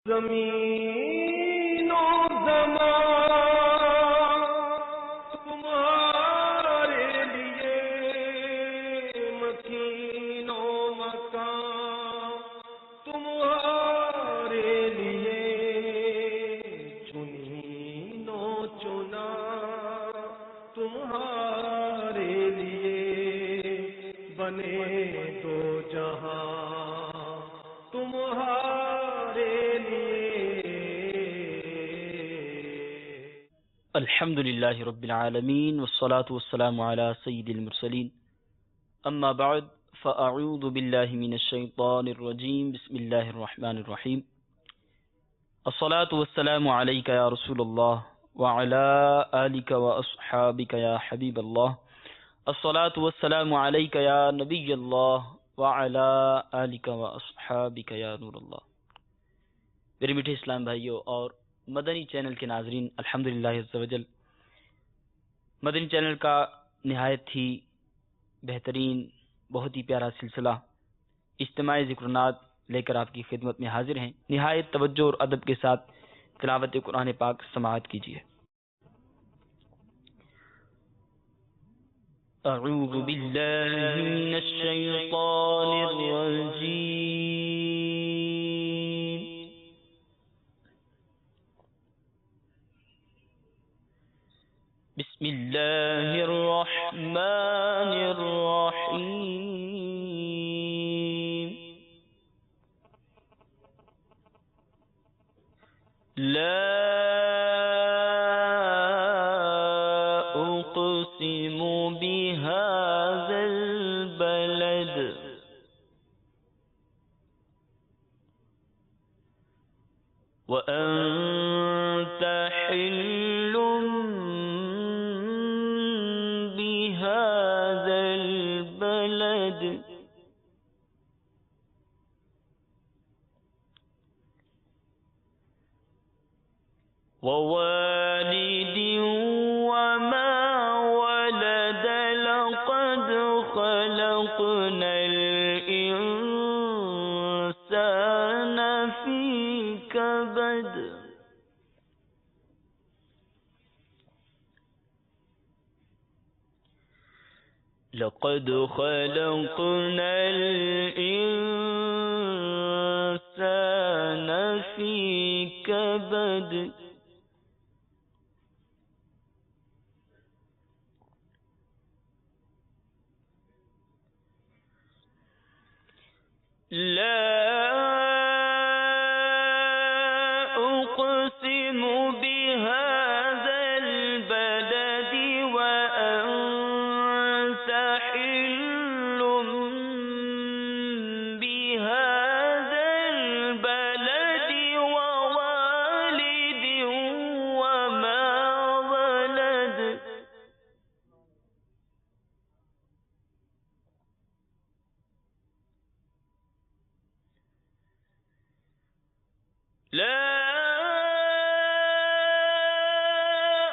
زمین و زمان تمہارے لیے، مکین و مکان تمہارے لیے، چنین و چنا تمہارے لیے، بنے دو جہاں تمہارے لیے۔ الحمد للہ رب العالمین والصلاة والسلام علی سید المرسلین، اما بعد فاعوذ باللہ من الشیطان الرجیم، بسم اللہ الرحمن الرحیم۔ الصلاة والسلام علیک یا رسول اللہ وعلی آلک واصحابک یا حبیب اللہ، الصلاة والسلام علیک یا نبی اللہ وعلی آلک واصحابک یا نور اللہ۔ میرے میٹھے اسلام بھائیوں اور مدنی چینل کے ناظرین، الحمدللہ عز وجل مدنی چینل کا نہایت ہی بہترین، بہت ہی پیارا سلسلہ اجتماعی ذکرنات لے کر آپ کی خدمت میں حاضر ہیں۔ نہایت توجہ اور ادب کے ساتھ تلاوت قرآن پاک سماعت کیجیے۔ اعوذ باللہ من الشیطان الرجیم، بسم اللہ الرحمن الرحیم۔ لا اقسم بهذا البلد وأنت حل بهذا البلد ووالد وما ولد، لقد خلقنا الإنسان في كبد لقد خلقنا الإنسان في كبد لا أقسم بهذا البلد وأنت حل بهذا البلد ووالد وما ولد لا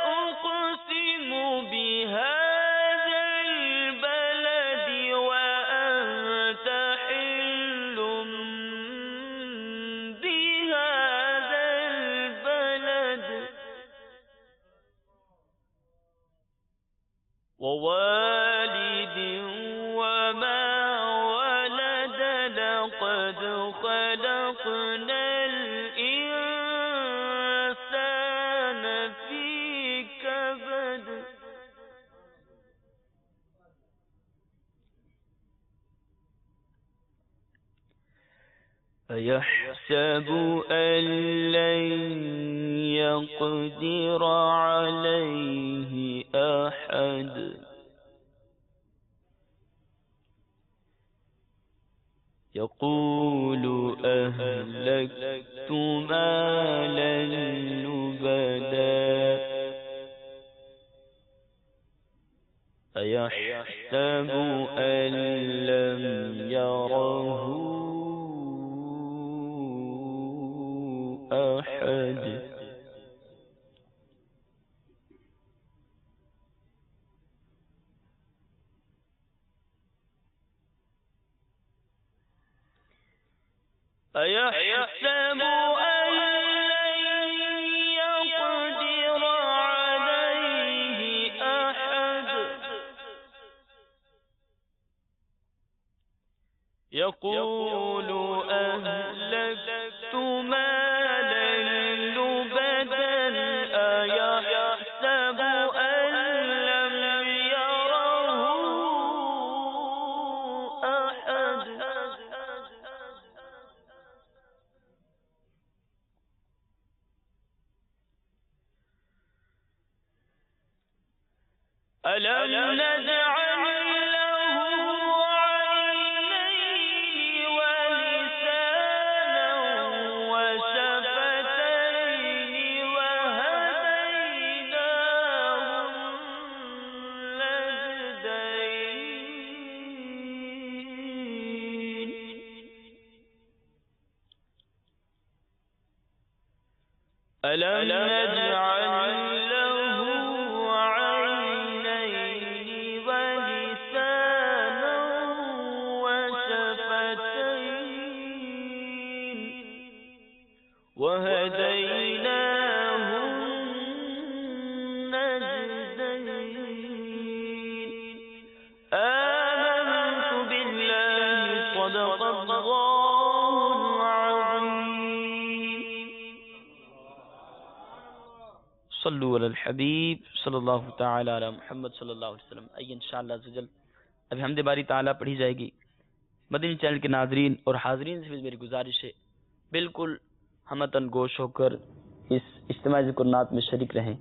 أقسم بهذا البلد وأنت حل بهذا البلد ووالد وما ولد، لقد خلقنا الإنسان في كبد أيحسب أن لن يقدر عليه أحد يقول أهلكت مالا لبدا أيحسب أن لم يره أحد أيحسب أن يقول أهلكت مالا لبدا أيحسب أن لم يره أحد ألم نجعل له عينين ولسانا وشفتين وهديناه النجدين ألم نجعل له عينين ولسانا وشفتين وهديناه النجدين آمنت بالله صدق الله العظيم صلو علی الحبیب صلی اللہ تعالی علی محمد صلی اللہ علیہ وسلم. آئیے انشاءاللہ عزوجل ابھی حمد باری تعالیٰ پڑھی جائے گی. مدنی چینل کے ناظرین اور حاضرین سے میری گزارش ہے بالکل ہمتن گوش ہو کر اس اجتماعی ذکر نات میں شریک رہیں.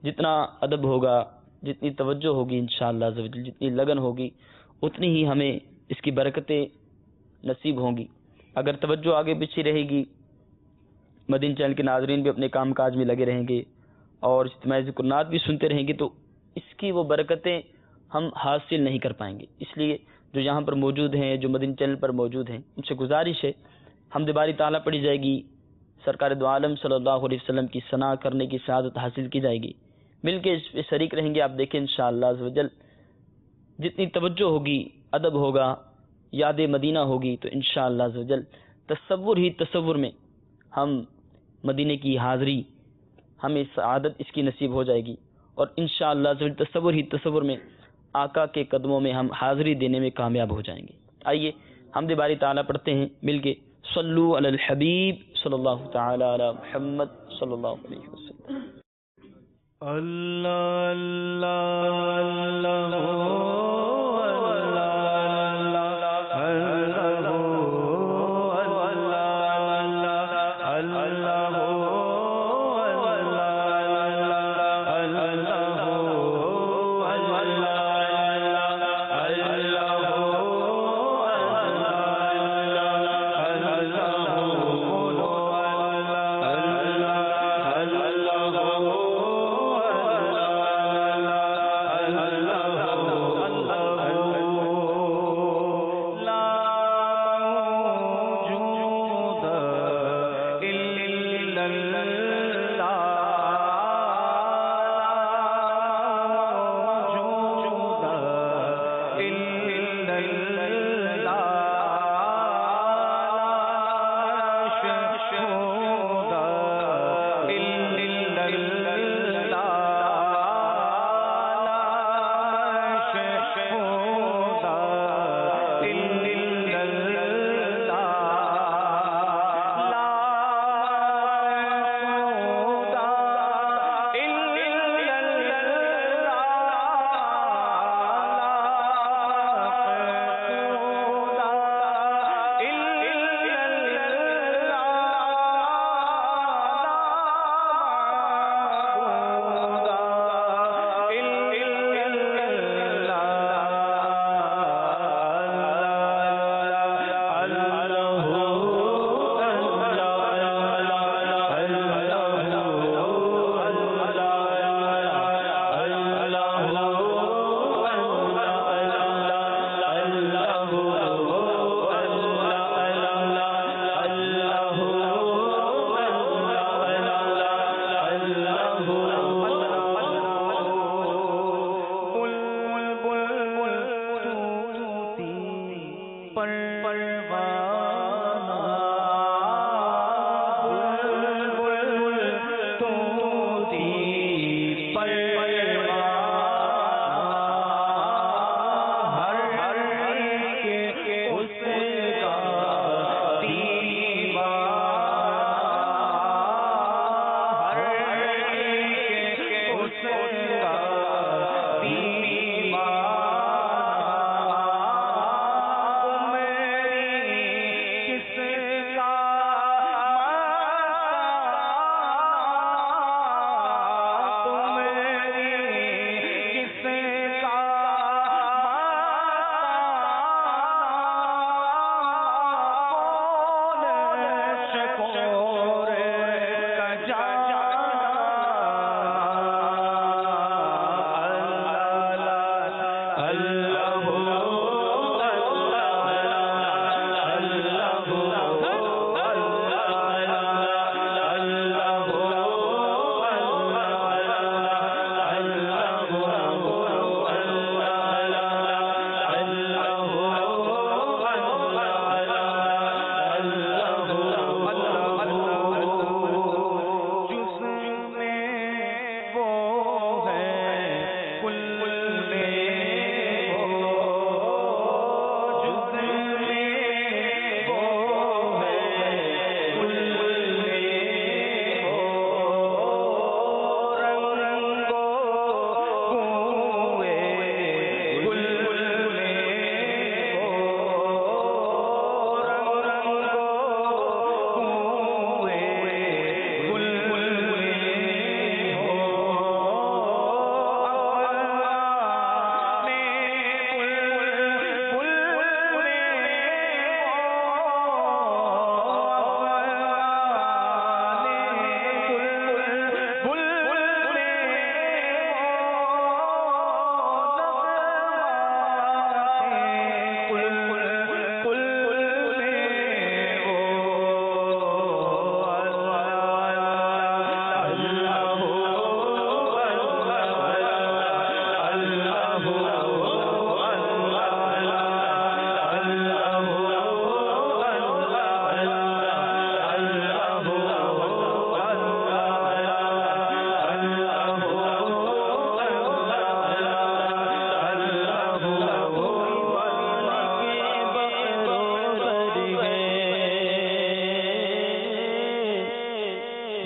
جتنا ادب ہوگا، جتنی توجہ ہوگی انشاءاللہ عزوجل، جتنی لگن ہوگی اتنی ہی ہمیں اس کی برکتیں نصیب ہوں گی. اگر توجہ آگے پیچھے رہے گی، مدنی چینل کے ناظرین بھی اپنے کام کاج میں لگے رہیں گے اور اجتماعی ذکر نات بھی سنتے رہیں گے تو اس کی وہ برکتیں ہم حاصل نہیں کر پائیں گے. اس لیے جو یہاں پر موجود ہیں، جو مدنی چینل پر موجود ہیں، ان سے گزارش ہے حمد باری تعالیٰ پڑھی جائے گی، سرکار دو عالم صلی اللہ علیہ وسلم کی ثنا کرنے کی سعادت حاصل کی جائے گی. مل کے اس پہ شریک رہیں گے. آپ دیکھیں انشاءاللہ عزوجل جتنی توجہ ہوگی، ادب ہوگا، یاد مدینہ ہوگی تو انشاءاللہ عزوجل تصور میں ہم مدینے کی حاضری، ہمیں سعادت اس کی نصیب ہو جائے گی اور انشاءاللہ تصور میں آقا کے قدموں میں ہم حاضری دینے میں کامیاب ہو جائیں گے. آئیے حمد باری تعالیٰ پڑھتے ہیں مل کے. صلو علی الحبیب صلی اللہ تعالی علی محمد صلی اللہ علیہ وسلم. اللہ اللہ اس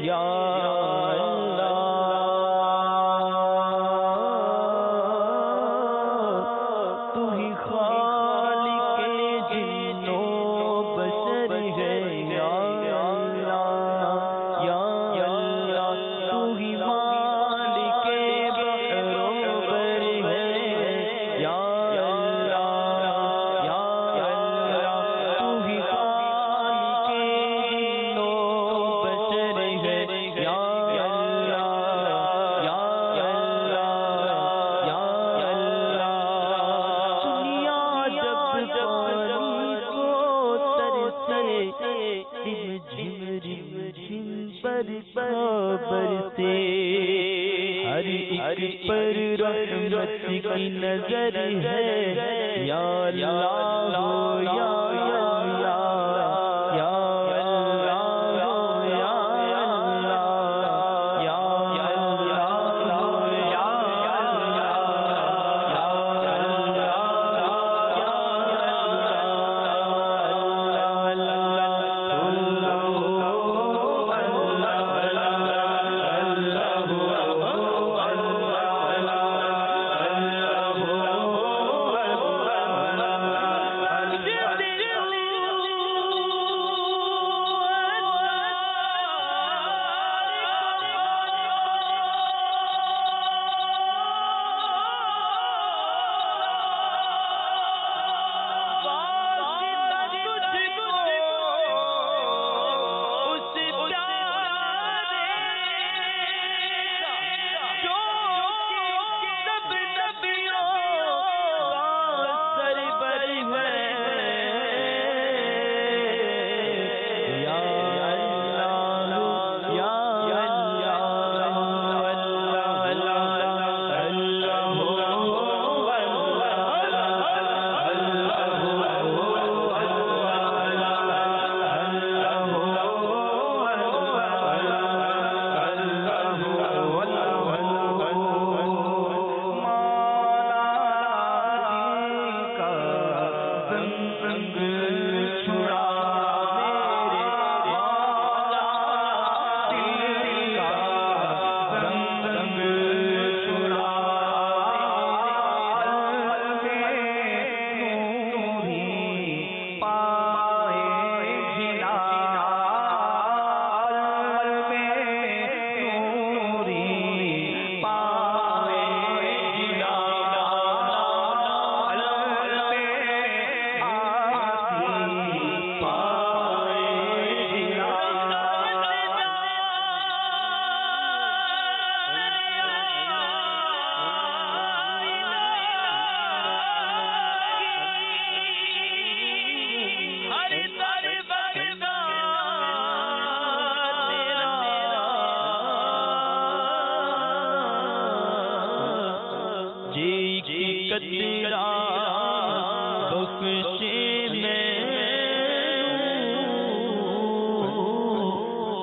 یا اللہ تو ہی خالق جن و بشر ہے یا اللہ یا اللہ تو ہی مالک بحر و بر ہے یا اللہ یا اللہ تو ہی خالق جن و بشر ہے یا اللہ یا اللہ یا اللہ دنیا جب پانی کو ترسے رم جھم برسا برسے ہر ایک پر رحمت کی نظر ہے یا اللہ یا اللہ یا اللہ یا اللہ یا اللہ یا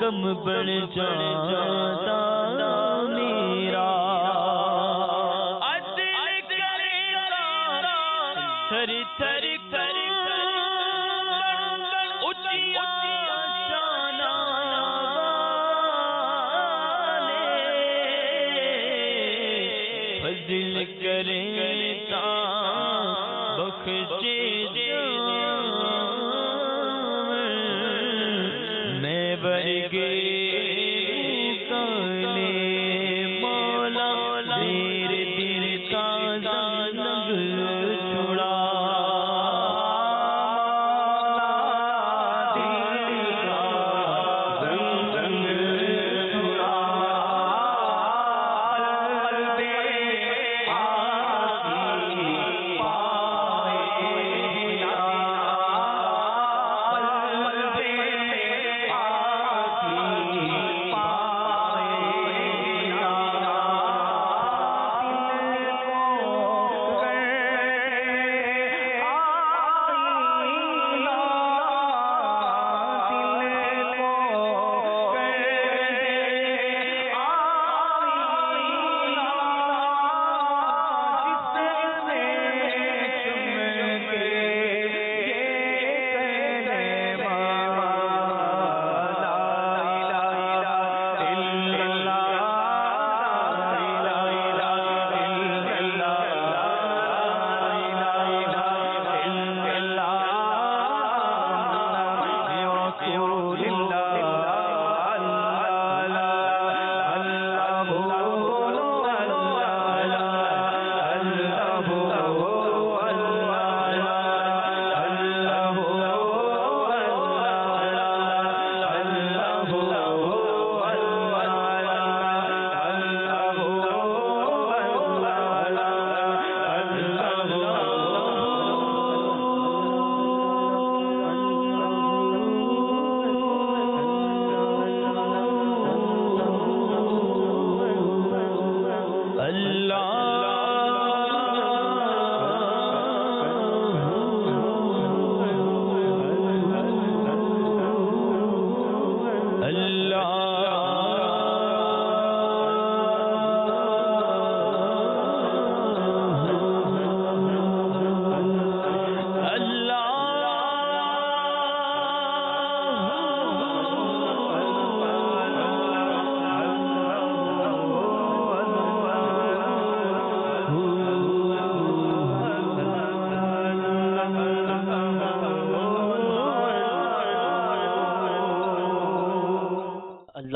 کم بڑھ جاتا میرا دل کرتا تھر تھر کر اچیا شانہ فضل کرتا بخشے برگے کالے مولا میرے دل کا زنگ چھڑا دل کا زنگ چھڑا قلبِ آسی پائے جلا قلبِ آسی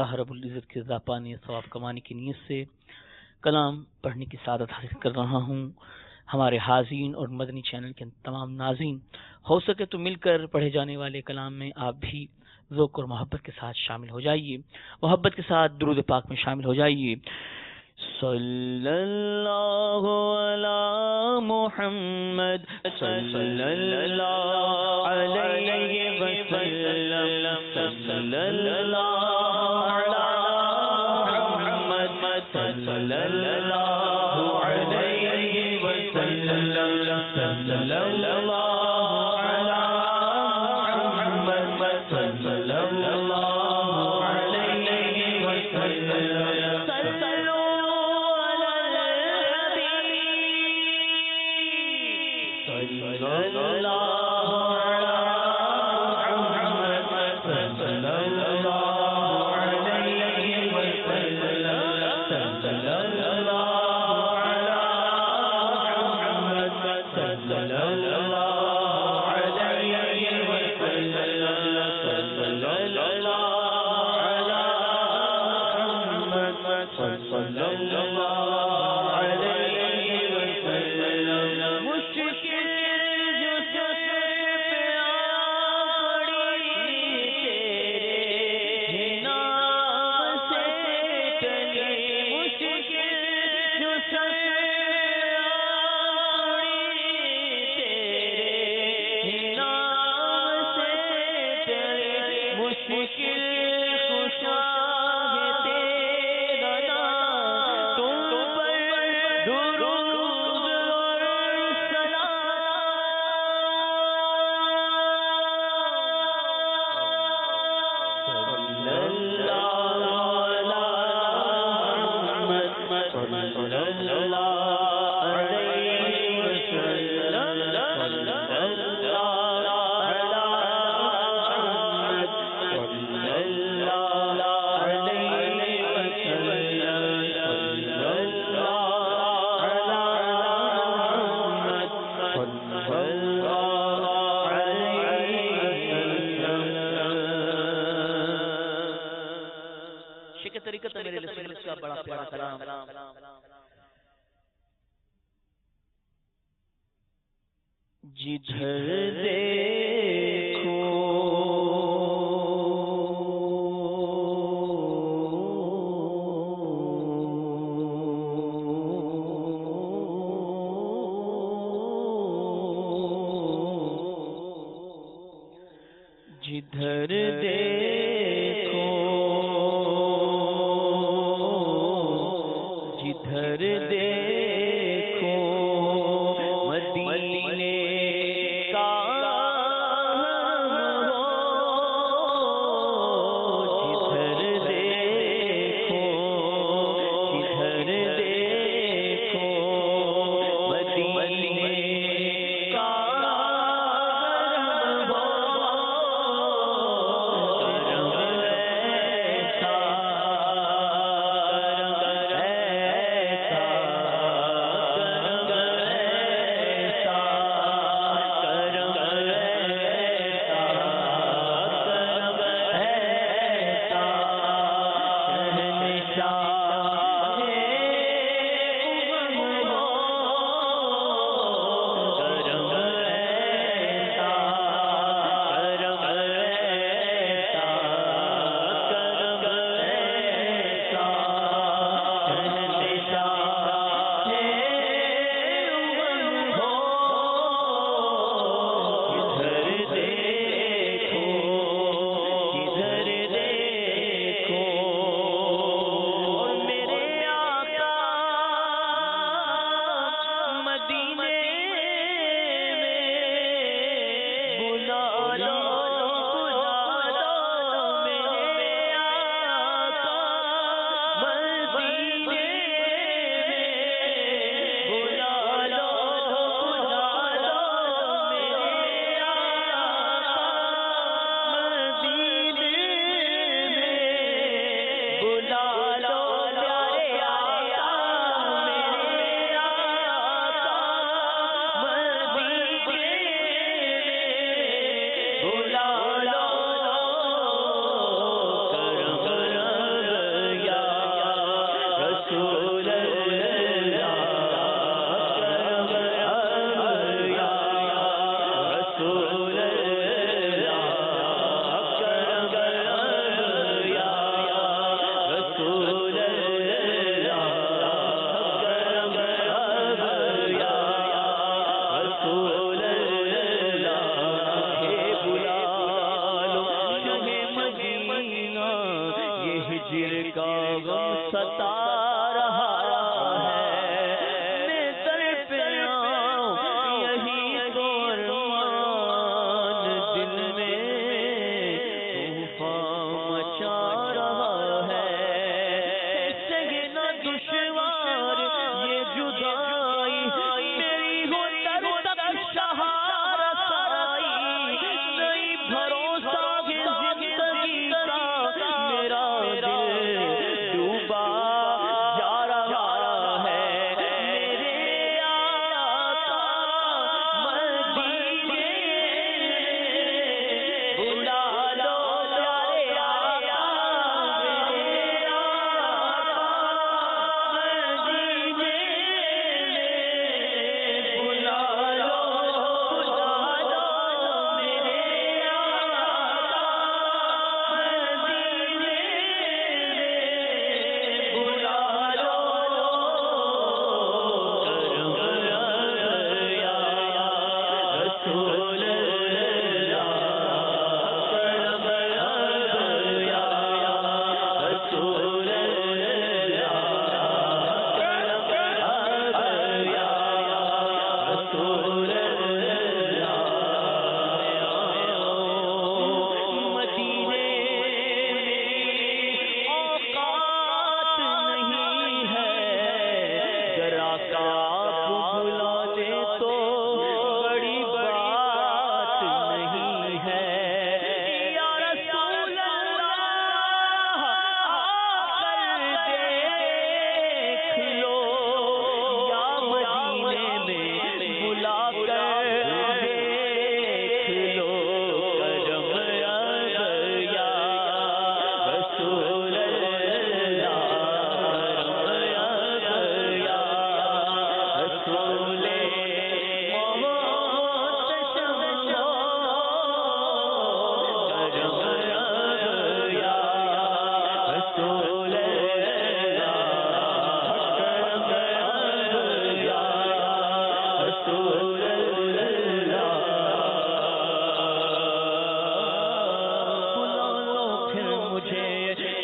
اللہ رب العزت کے رضا پانے ثواب کمانے کی نیت سے کلام پڑھنے کی سعادت حاصل کر رہا ہوں۔ ہمارے حاضرین اور مدنی چینل کے تمام ناظرین، ہو سکے تو مل کر پڑھے جانے والے کلام میں آپ بھی ذوق اور محبت کے ساتھ شامل ہو جائیے، محبت کے ساتھ درود پاک میں شامل ہو جائیے۔ صلی اللہ علی محمد صلی اللہ علیہ وسلم صلی اللہ علی محمد صلی اللہ علیہ وسلم صلی اللہ علی محمد صلی اللہ علیہ وسلم۔ جدھر دیکھو جدھر دیکھو جدھر دیکھو مدینے ستا رہا ہے، میں در پہ آؤں یہی قربان، دل میں طوفان مچا رہا ہے، سہنا دشوار یہ جدائی، میری ہو در تک شہار سائی، نہیں بھروسہ ہے زندگی کا، میرا دل ڈوبا جا رہا ہے، میرے آقا مدینے بلا لو پیارے آقا، میرے آقا مدینے بلا لو میرے آقا مدینے بلا لو، کرم یا رسول اللہ، کرم یا رسول اللہ، کرم یا رسول اللہ، مدینے میں اوقات نہیں ہے، ذرا کا بلا دے تو بڑی بات نہیں ہے، یا رسول اللہ آ کر دیکھ لو، یا مدینے میں بلا کر دیکھ لو، کرم یا رسول اللہ، کرم یا رسول محتشم ہو، کرم یا رسول اللہ، کرم یا رسول اللہ، بلا لو پھر مجھے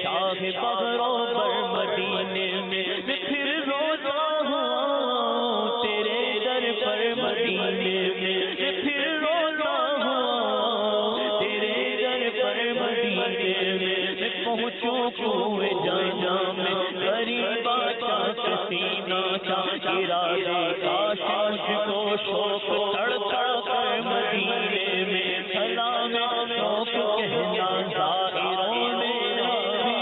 شاہ بغروں پر مدینے میں پھر روتا ہوں تیرے در پر مدینے میں پھر روتا ہوں تیرے در پر مدینے میں پہنچوں کوئے جانا میں غریبا چاچ سینہ کا ارادے کاش مجھ کو شوق تڑ تڑ کر مدینے میں سلام شوق کہنا ظاہروں میں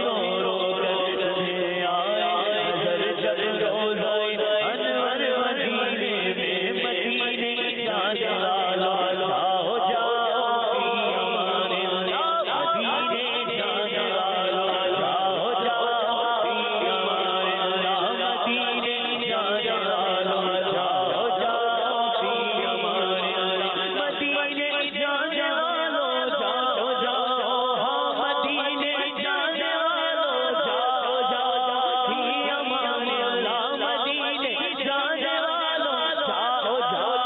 رو رو کر تجھے آئے نظر جب روزائے انور مدینے میں، مدینے جا جلالو جاؤ جاؤ فی امان اللہ، مدینے جا جلالو جاؤ جاؤ فی امان اللہ، مدینے جا جلالو جاؤ جاؤ فی امان اللہ، مدینے جا جلالو جاؤ جاؤ، ہاں مدینے جا جلالو جاؤ جاؤ فی امان اللہ، مدینے جا جلالو جاؤ جاؤ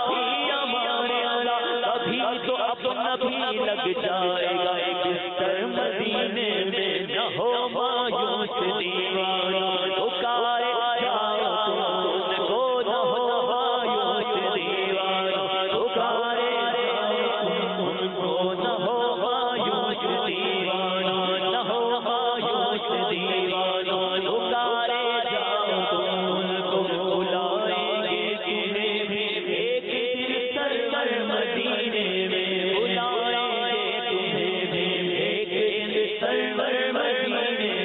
فی امان اللہ، کبھی تو اپنا بھی لگ جائے گا بستر مدینے میں، نہ ہو مایوس دیوانہ پکارے جاؤ تم ان کو، نہ ہو مایوس دیوانہ پکارے جاؤ تم ان کو، نہ ہو مایوس دیوانہ، نہ ہو مایوس دیوانہ پکارے جاؤ تم ان کو، بلائیں گے تمہیں بھی ایک دن سرور مدینے میں، بلائیں گے تمہیں بھی ایک دن سرور مدینے میں،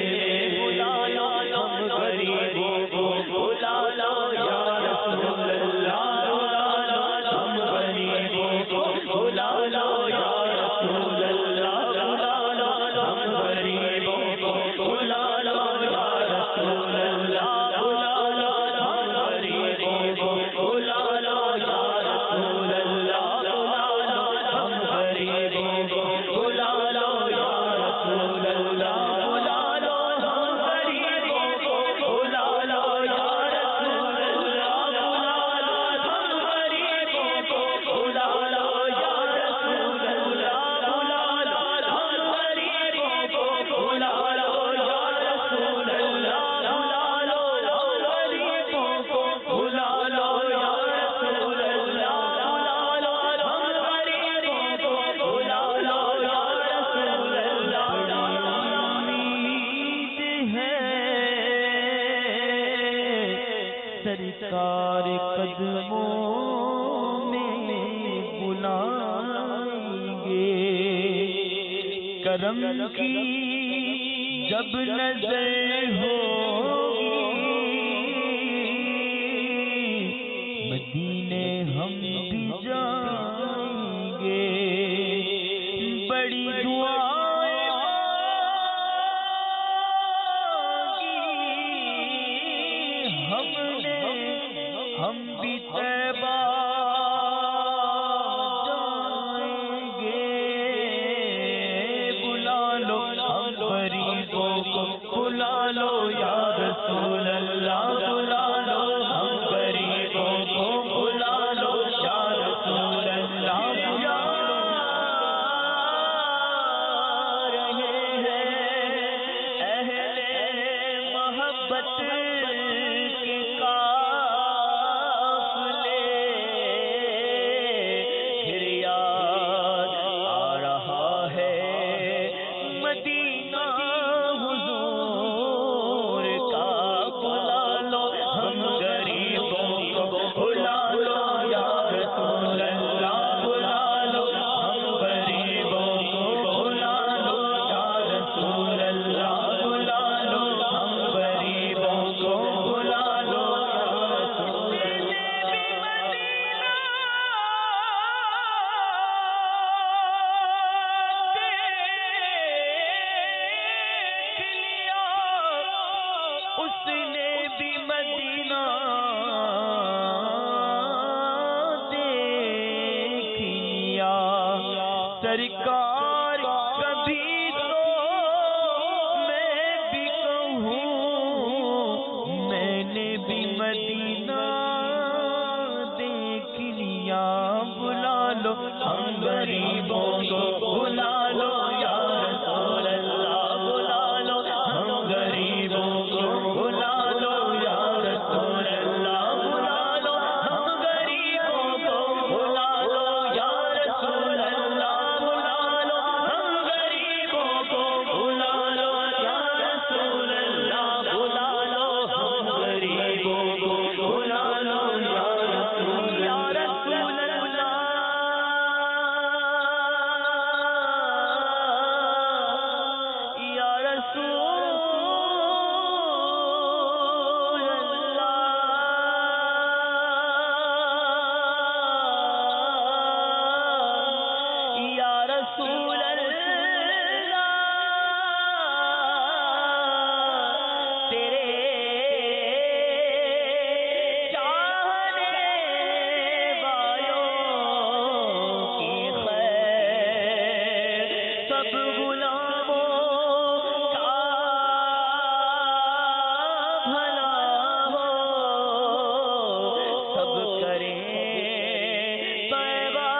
بلا لو ہم غریبوں کو، بلا لو یا رسول اللہ، بلا لو ہم غریبوں کو، بلا لو یا رسول اللہ، بلا لو ہم غریبوں کو، بلا لو یا رسول اللہ، بلا لو ہم غریبوں کو، بلا لو یا رسول اللہ، بلا لو ہم غریبوں کو، بلا لو یا رسول اللہ، بلا لو ہم غریبوں کو، بلا لو یا رسول اللہ، بلا لو ہم غریبوں کو، بلا لو یا رسول اللہ، بلا لو ہم غریبوں کو، بلا لو یا رسول اللہ، سرکار قدموں میں بلائیں گے، کرم کی جب نظر ہوگی مدینے ہم بھی جائیں گے، بڑی دعائیں ہم بھی طیبہ جائیں گے، بلا لو ہم غریبوں کو، بلا لو یا رسول اللہ، بلا لو ہم غریبوں کو، بلا لو یا رسول اللہ، یا رہے ہیں اہل محبت کے قافلے، پھر یاد آ رہا ہے مدینہ حضور کا، بلا لو ہم غریبوں کو، بلا لو یا رسول اللہ، بلا لو ہم غریبوں کو، بلا لو یا رسول اللہ، بلا لو ہم غریبوں کو، بلا لو یا رسول اس نے بھی مدینہ دیکھ لیا، سرکار کبھی تو میں بھی کہوں میں نے بھی مدینہ دیکھ لیا، بلا لو ہم غریبوں کو، بلا لو یا رسول اللہ، بلا لو ہم غریبوں کو، بلا لو یا رسول اللہ، بلا لو ہم غریبوں کو، بلا لو یا رسول اللہ، بلا لو ہم غریبوں کو، بلا لو یا رسول اللہ، بلا لو ہم غریبوں کو، بلا لو یا رسول اللہ، یا رسول اللہ، یا رسول اللہ، تیرے چاہنے والوں کی خیر سب غلاموں کا بھلا ہو، سب کریں طیبہ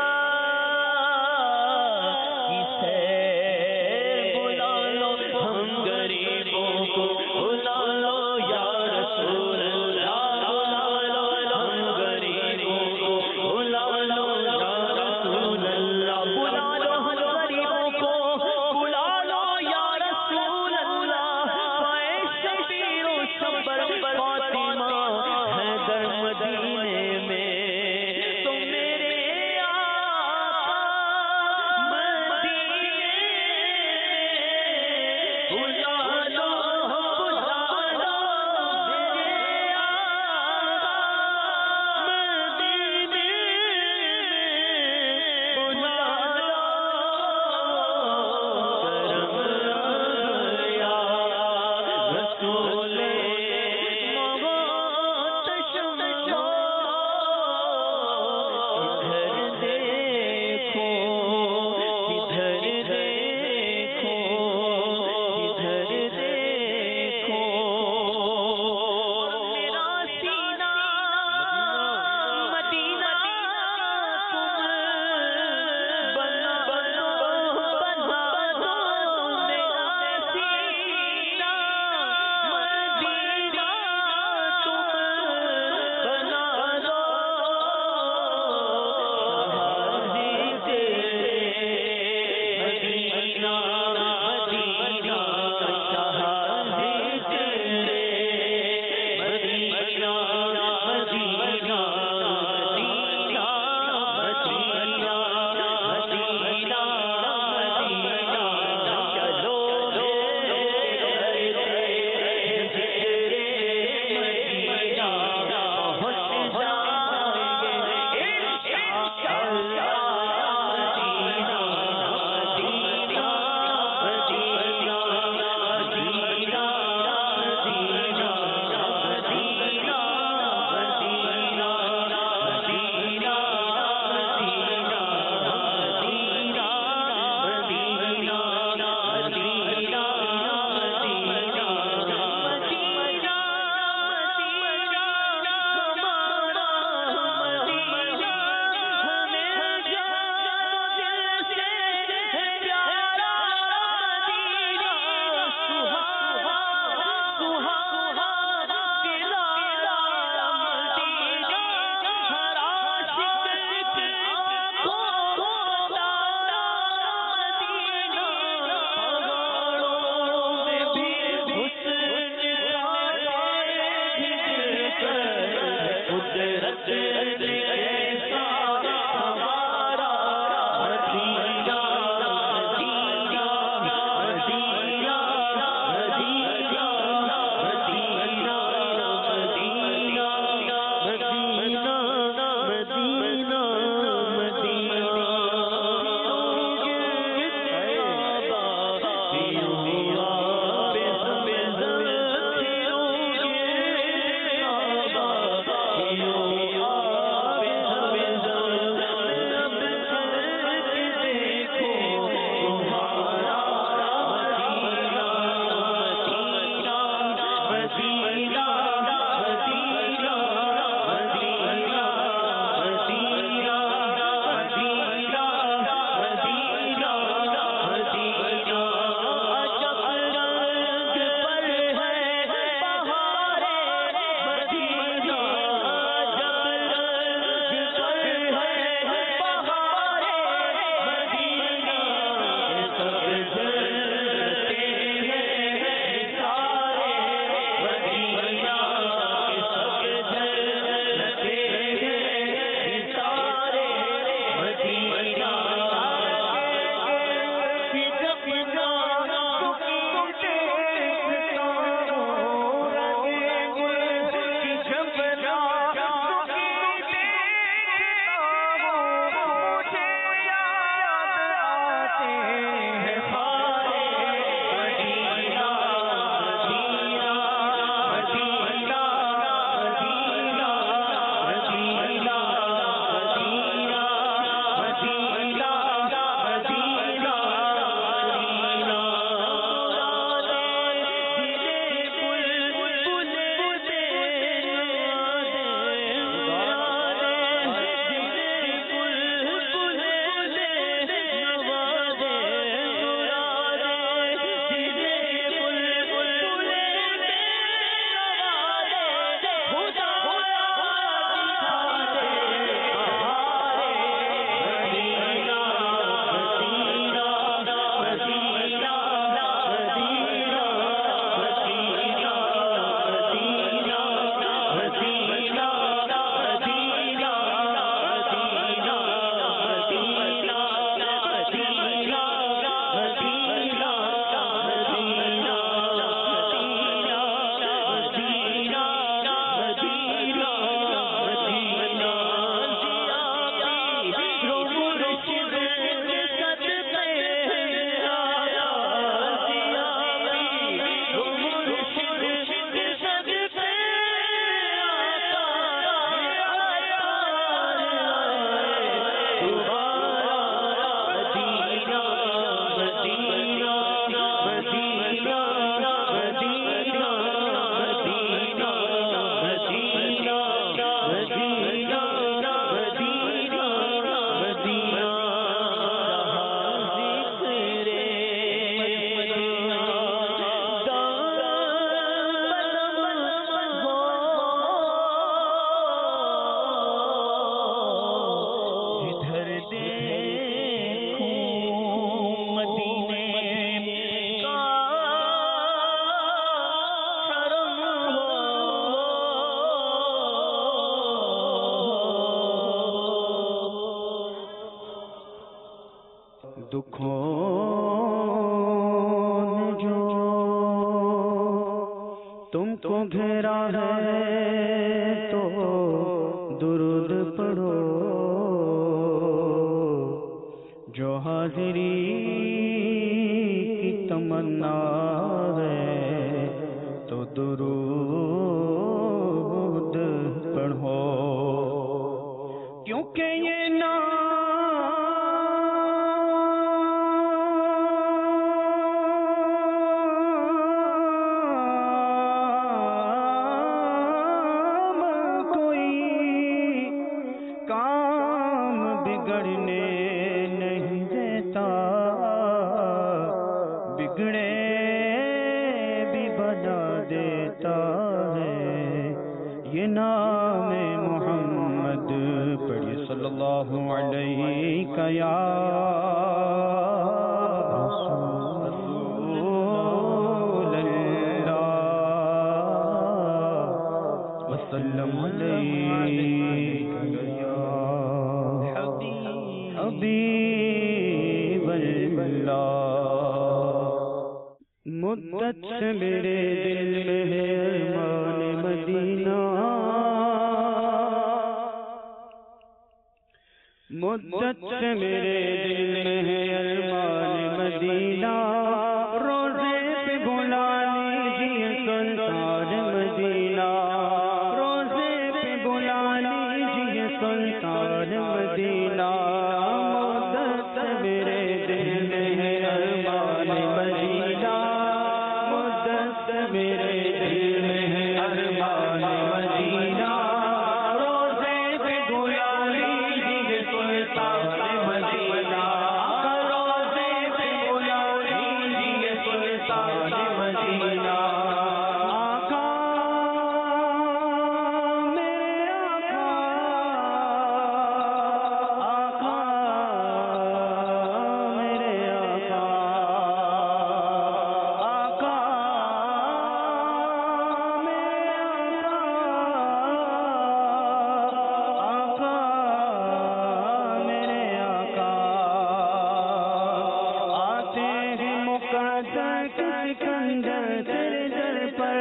کی سیر، بلا لو ہم غریبوں کو، بلا لو یا رسول اللہ، بلا لو ہم غریبوں کو، بلا لو یا رسول اللہ، بلا لو ہم غریبوں کو، بلا لو یا رسول اللہ، پائے شبیر و صبر فاطمہ حیدر مدینے میں، تو میرے آقا مدینے میں، بلا لو میرے آقا مدینے میں، بلا لو کرم یا رسول محتشم، ادھر دیکھو ادھر دیکھو ادھر گھیرا ہے تو درود پڑھو، جو حاضری کی تمنا ہے تو درود پڑھو، کیونکہ یہ نام بگڑے بھی بنا دیتا ہے، یہ نام محمد پڑھیے صلی اللہ علیہ یا رسول اللہ وسلم علیہ یا حبیب اللہ۔ مدت سے میرے دل میں ہے ارمان مدینہ، مدت سے میرے دل میں ہے ارمان مدینہ، روزے پہ بلا لیجیے سلطان مدینہ، روزے پہ بلا لیجیے سلطان مدینہ، مدت سے میرے دل میں ہے ارمان مدینہ، میرے دل میں ہے ارمان مدینہ، روزے پہ بلا لیجیے سلطان مدینہ، روزے سکندر تیرے در پر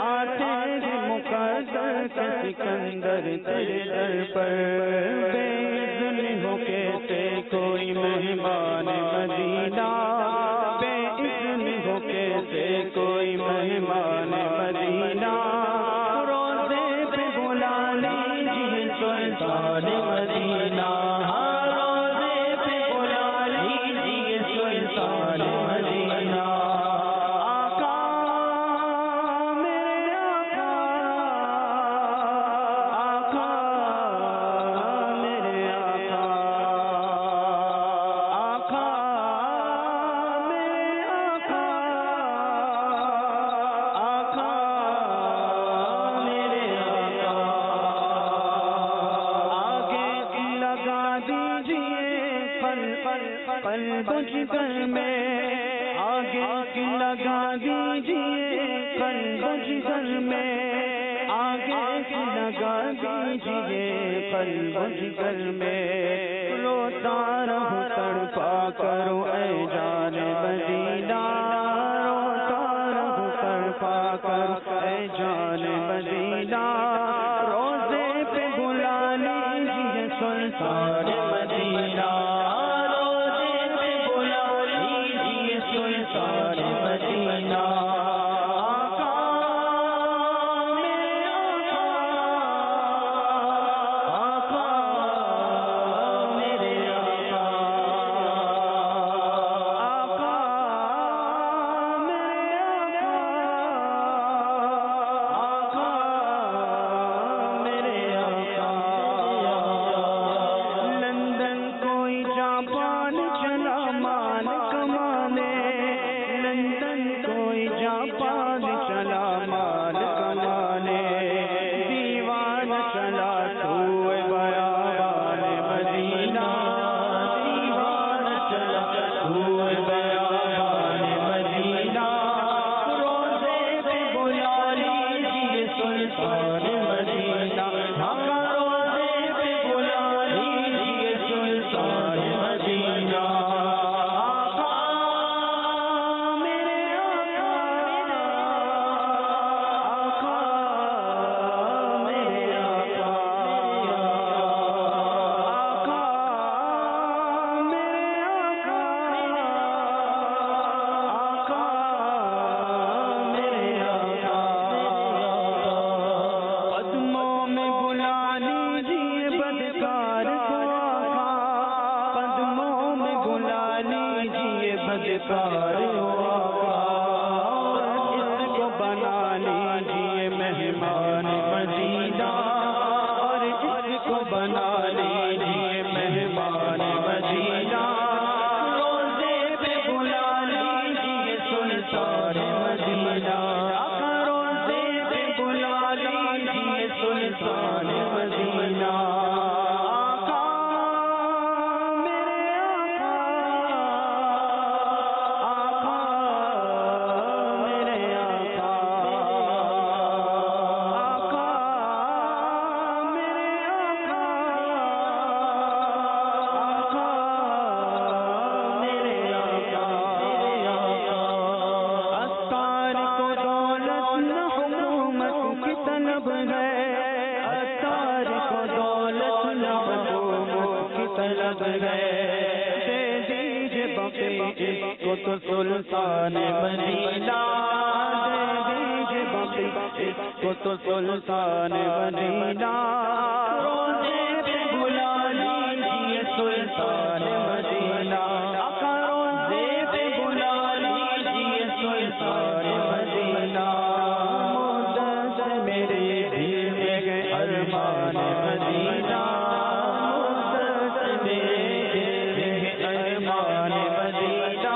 آتے ہیں مقدر کے سکندر تیرے در پر بے اذن ہو کیسے کوئی مہمان مدینہ بے اذن ہو کیسے کوئی مہمان مدینہ روزے پہ بلا لیجیے سلطان مدینہ روزے پہ بلا لیجیے سلطان مدینہ آقا میرے آقا آقا میرے آقا آقا میرے آقا آقا میرے آقا آگے لگا دیجیے قلب جگر میں آگے لگا دیجیے قلب جگر میں آگے لگا دیجیے قلب جگر میں روتا رہو تڑپا کرو اے جان مدینہ روتا رہو تڑپا کرو اے جان مدینہ روزے پہ بلا لیجیے سلطان مدینہ روزے پہ بلا لیجیے سلطان مدینہ آقا میرے آقا آقا میرے آقا آقا میرے آقا آقا میرے آقا لندن کوئی جاپان چلا مال کمانے لندن کوئی جاپان چلا مال کمانے دیوان چلا تو بیابان مدینہ دیوان چلا تو بیابان مدینہ روزے پہ بلا لیجیے سلطان مدینہ روزے پہ بلا لیجیے سلطان مدینہ آقا میرے آقا آقا میرے آقا آقا میرے آقا آقا میرے آقا قدموں میں بلا لیجیے بدکار کو آقا قدموں میں بلا لیجیے بدکار کو آقا اس کو بنا لیجیے مہمان مدینہ اور اس کو بنا لیجیے مہمان مدینہ روزے پہ بلا لیجیے سلطان مدینہ روزے پہ بلا لیجیے سلطان مدینہ آقا میرے آقا آقا میرے آقا آقا میرے آقا آقا میرے آقا اتار کو دولت نہ حکومت کی طلب ہے اتار کو دولت نہ حکومت کی طلب ہے دے دیجیے بقی اس کو تو سلطان مدینہ دے دیجیے بقی اس کو تو سلطان مدینہ روزے پہ بلا لیجیے سلطان مدینہ آقا روزے پہ بلا لیجیے سلطان مدینہ مدد میرے دل میں گئے ارمان مدینہ مدد میرے دل میں گئے ارمان مدینہ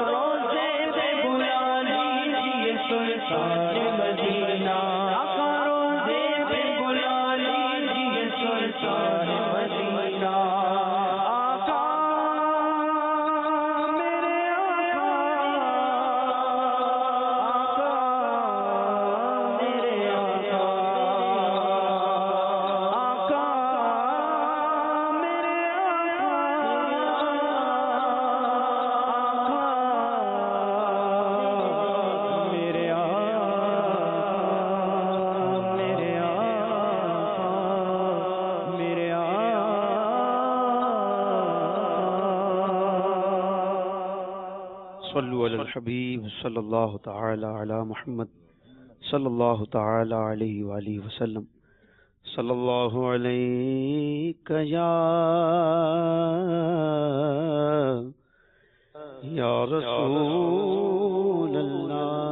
روزے پہ بلا لیجیے سلطان مدینہ آقا روزے پہ بلا لیجیے سلطان مدینہ صلوا علی الحبیب صلی اللہ تعالی علی محمد صلی اللہ تعالی علیہ وآلہ وسلم صلی اللہ علیک یا رسول اللہ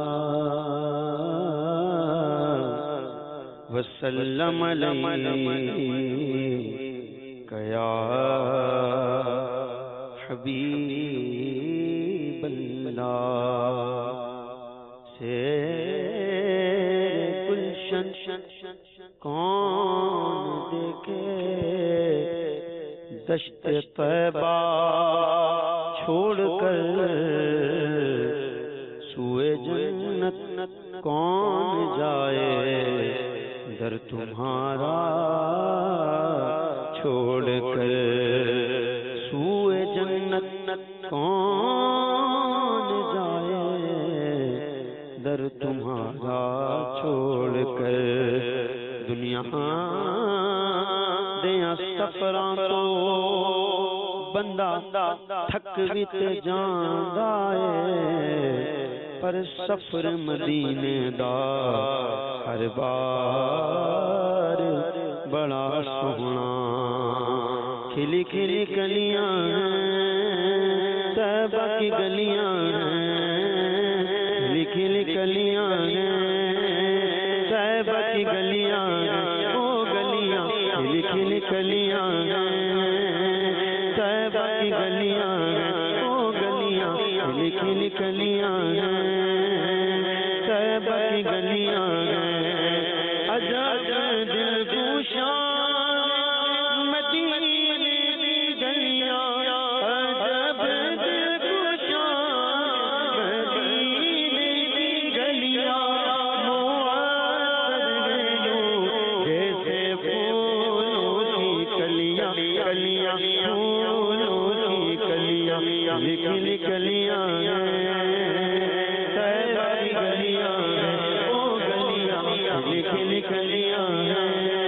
وسلم علیک یا حبیب اللہ سے گلشن کون دیکھے دشت طیبہ چھوڑ کر سوئے جنت کون جائے در تمہارا چھوڑ کر سوئے جنت کون جائے در تمہارا چھوڑ کر دنیا دیا سفراں تو بندہ تھک بھی تے جاندا ہے پر سفر مدینے دا ہر بار بڑا سوہنا کھلی کھلی گلیاں طیبہ کی گلیاں کھلی کھلی گلیاں طیبہ کی گلیاں او گلیاں کھلی کھلی گلیاں طیبہ کی گلیاں او گلیاں کھلی کھلی گلیاں طیبہ کی گلیاں عجب دل گوشاں کھلی کلیاں طیبہ کی گلیاں او گلیاں کھلی کھلی گلیاں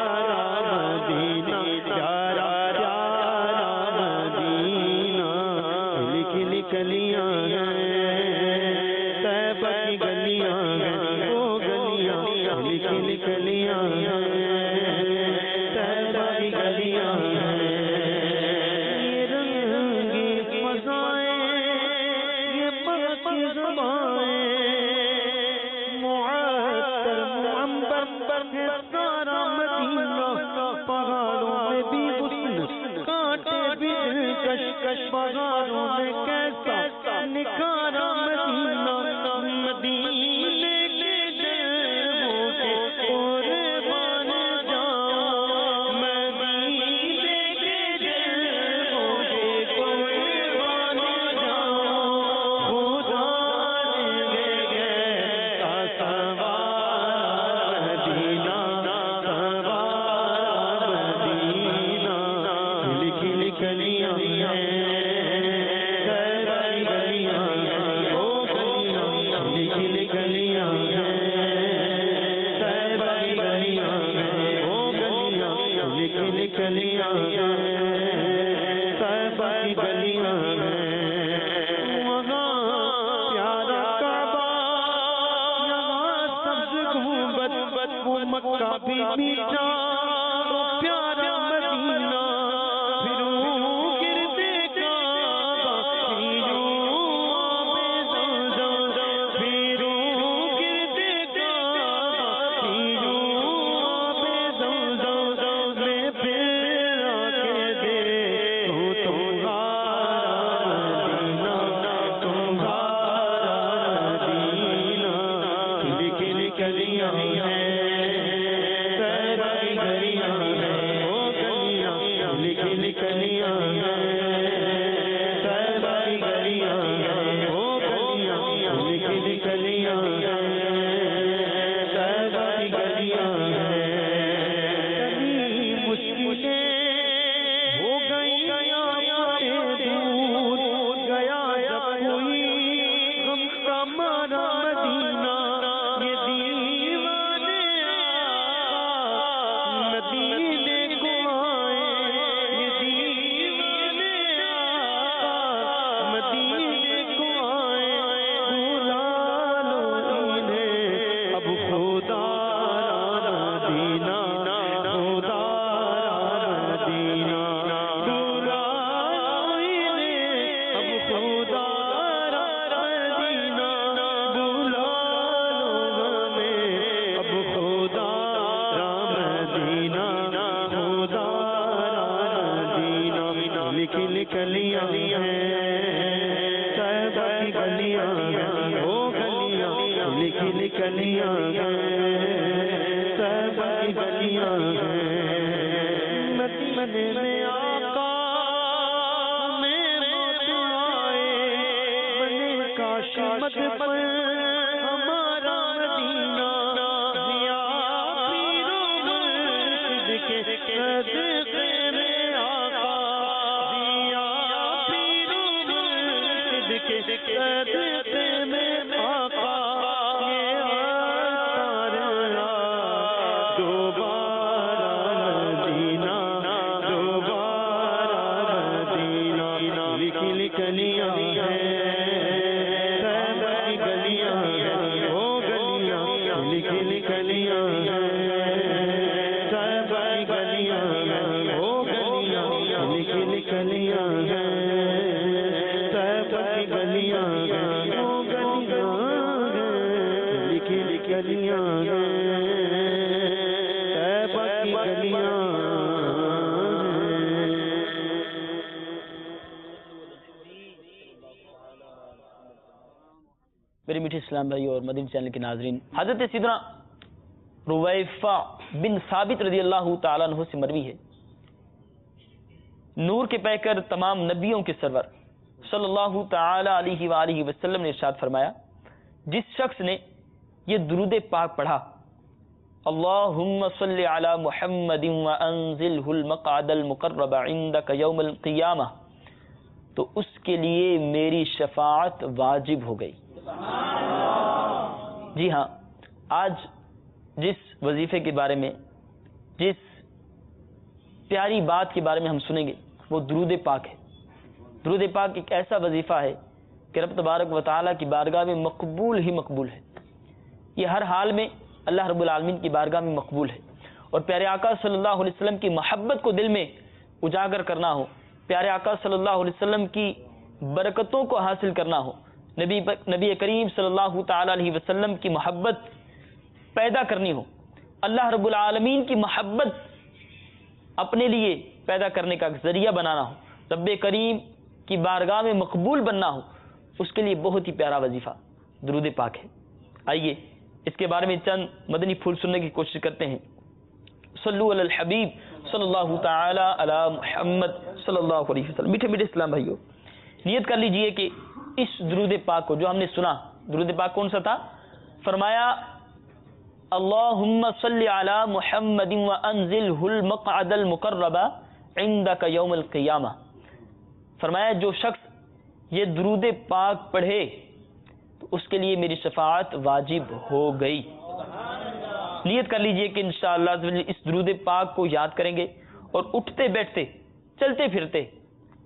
طیبہ کی گلیاں او گلیاں کھلی کھلی گلیاں طیبہ کی گلیاں او گلیاں کھلی کھلی گلیاں طیبہ کی گلیاں کلیاں ہیں کھلی کلیاں طیبہ کی گلیاں وہ گلیاں کھلی کھلی کلیاں طیبہ کی گلیاں مدینے میں آقا میں موت آئے بنے کاش مد پر ہمارا مدینہ ضیا پیرو مرشد کے صدقے میں آقا ضیا پیرو مرشد کے صدقے میں آقا یہ آتا دوبارہ مدینہ دوبارہ مدینہ لکھ کلیاں میرے میٹھے اسلام بھائی اور مدنی چینل کے ناظرین، حضرت سیدنا رویفہ بن ثابت رضی اللہ تعالیٰ عنہ سے مروی ہے، نور کے پیکر تمام نبیوں کے سرور صلی اللہ تعالی علیہ وآلہ وسلم نے ارشاد فرمایا، جس شخص نے یہ درود پاک پڑھا، اللہم صلی علی محمد وانزلہ المقعد المقرب عندک یوم القیامہ، تو اس کے لیے میری شفاعت واجب ہو گئی۔ جی ہاں، آج جس وظیفے کے بارے میں، جس پیاری بات کے بارے میں ہم سنیں گے وہ درود پاک ہے۔ درود پاک ایک ایسا وظیفہ ہے کہ رب تبارک و تعالیٰ کی بارگاہ میں مقبول ہی مقبول ہے، یہ ہر حال میں اللہ رب العالمین کی بارگاہ میں مقبول ہے، اور پیارے آقا صلی اللہ علیہ وسلم کی محبت کو دل میں اجاگر کرنا ہو، پیارے آقا صلی اللہ علیہ وسلم کی برکتوں کو حاصل کرنا ہو، نبی کریم صلی اللہ تعالی علیہ وسلم کی محبت پیدا کرنی ہو، اللہ رب العالمین کی محبت اپنے لیے پیدا کرنے کا ذریعہ بنانا ہو، رب کریم کی بارگاہ میں مقبول بننا ہو، اس کے لیے بہت ہی پیارا وظیفہ درود پاک ہے۔ آئیے اس کے بارے میں چند مدنی پھول سننے کی کوشش کرتے ہیں۔ صلو علی الحبیب صلی اللہ تعالی علی محمد صلی اللہ علیہ وسلم۔ میٹھے میٹھے اسلام بھائیو، نیت کر لیجئے کہ اس درود پاک کو جو ہم نے سنا، درود پاک کون سا تھا؟ فرمایا اللہم صلی علی محمد وانزلہ المقعد المقرب عندک یوم القیامہ، فرمایا جو شخص یہ درود پاک پڑھے تو اس کے لیے میری شفاعت واجب ہو گئی۔ نیت کر لیجئے کہ انشاءاللہ اس درود پاک کو یاد کریں گے اور اٹھتے بیٹھتے چلتے پھرتے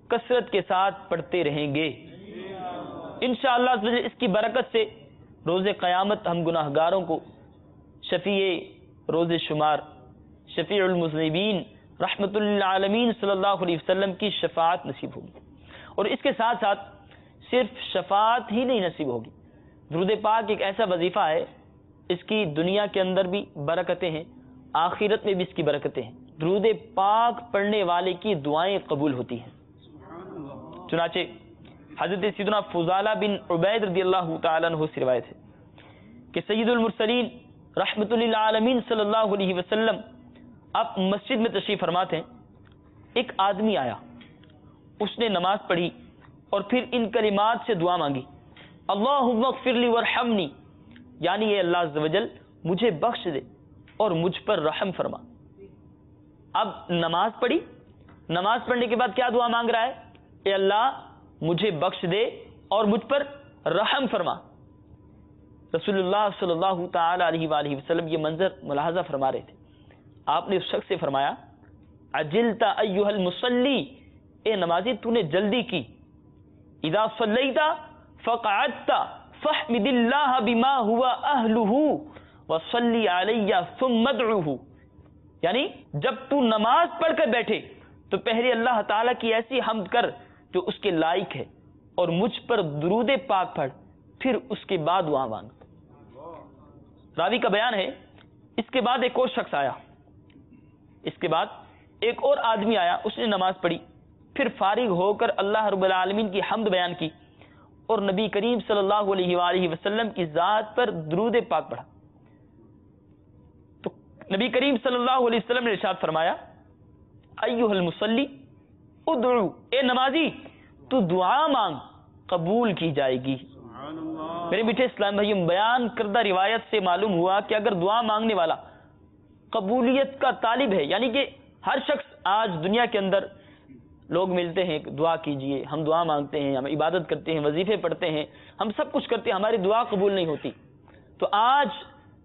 کثرت کے ساتھ پڑھتے رہیں گے۔ انشاءاللہ اس کی برکت سے روز قیامت ہم گناہگاروں کو شفیع روز شمار، شفیع المذنبین رحمت للعالمین صلی اللہ علیہ وسلم کی شفاعت نصیب ہوگی، اور اس کے ساتھ ساتھ صرف شفاعت ہی نہیں نصیب ہوگی، درود پاک ایک ایسا وظیفہ ہے اس کی دنیا کے اندر بھی برکتیں ہیں، آخرت میں بھی اس کی برکتیں ہیں۔ درود پاک پڑھنے والے کی دعائیں قبول ہوتی ہیں۔ چنانچہ حضرت سیدنا فضالہ بن عبید رضی اللہ تعالیٰ عنہ سے روایت ہے کہ سید المرسلین رحمت للعالمین صلی اللہ علیہ وسلم اب مسجد میں تشریف فرماتے ہیں، ایک آدمی آیا، اس نے نماز پڑھی اور پھر ان کلمات سے دعا مانگی، اللہم اغفر لی وارحمنی، یعنی اے اللہ عز و جل مجھے بخش دے اور مجھ پر رحم فرما۔ اب نماز پڑھی، نماز پڑھنے کے بعد کیا دعا مانگ رہا ہے؟ اے اللہ مجھے بخش دے اور مجھ پر رحم فرما۔ رسول اللہ صلی اللہ تعالی علیہ وآلہ وسلم یہ منظر ملاحظہ فرما رہے تھے، آپ نے اس شخص سے فرمایا عجلت ایھا المصلی، اے نمازی تو نے جلدی کی، اذا صلیت فقعدت فاحمد اللہ بما هو اہلہ وصلی علی ثم ادعوہ، یعنی جب تو نماز پڑھ کر بیٹھے تو پہلے اللہ تعالیٰ کی ایسی حمد کر جو اس کے لائق ہے، اور مجھ پر درود پاک پڑھ، پھر اس کے بعد دعا مانگ۔ راوی کا بیان ہے اس کے بعد ایک اور شخص آیا، اس کے بعد ایک اور آدمی آیا، اس نے نماز پڑھی، پھر فارغ ہو کر اللہ رب العالمین کی حمد بیان کی اور نبی کریم صلی اللہ علیہ وآلہ وسلم کی ذات پر درود پاک پڑھا. تو نبی کریم صلی اللہ علیہ وسلم نے ارشاد فرمایا ایھا المصلی ادعو، اے نمازی تو دعا مانگ قبول کی جائے گی. میرے میٹھے اسلام بھائیوں، بیان کردہ روایت سے معلوم ہوا کہ اگر دعا مانگنے والا قبولیت کا طالب ہے، یعنی کہ ہر شخص آج دنیا کے اندر لوگ ملتے ہیں دعا کیجئے، ہم دعا مانگتے ہیں، ہم عبادت کرتے ہیں، وظیفے پڑھتے ہیں، ہم سب کچھ کرتے ہیں، ہماری دعا قبول نہیں ہوتی. تو آج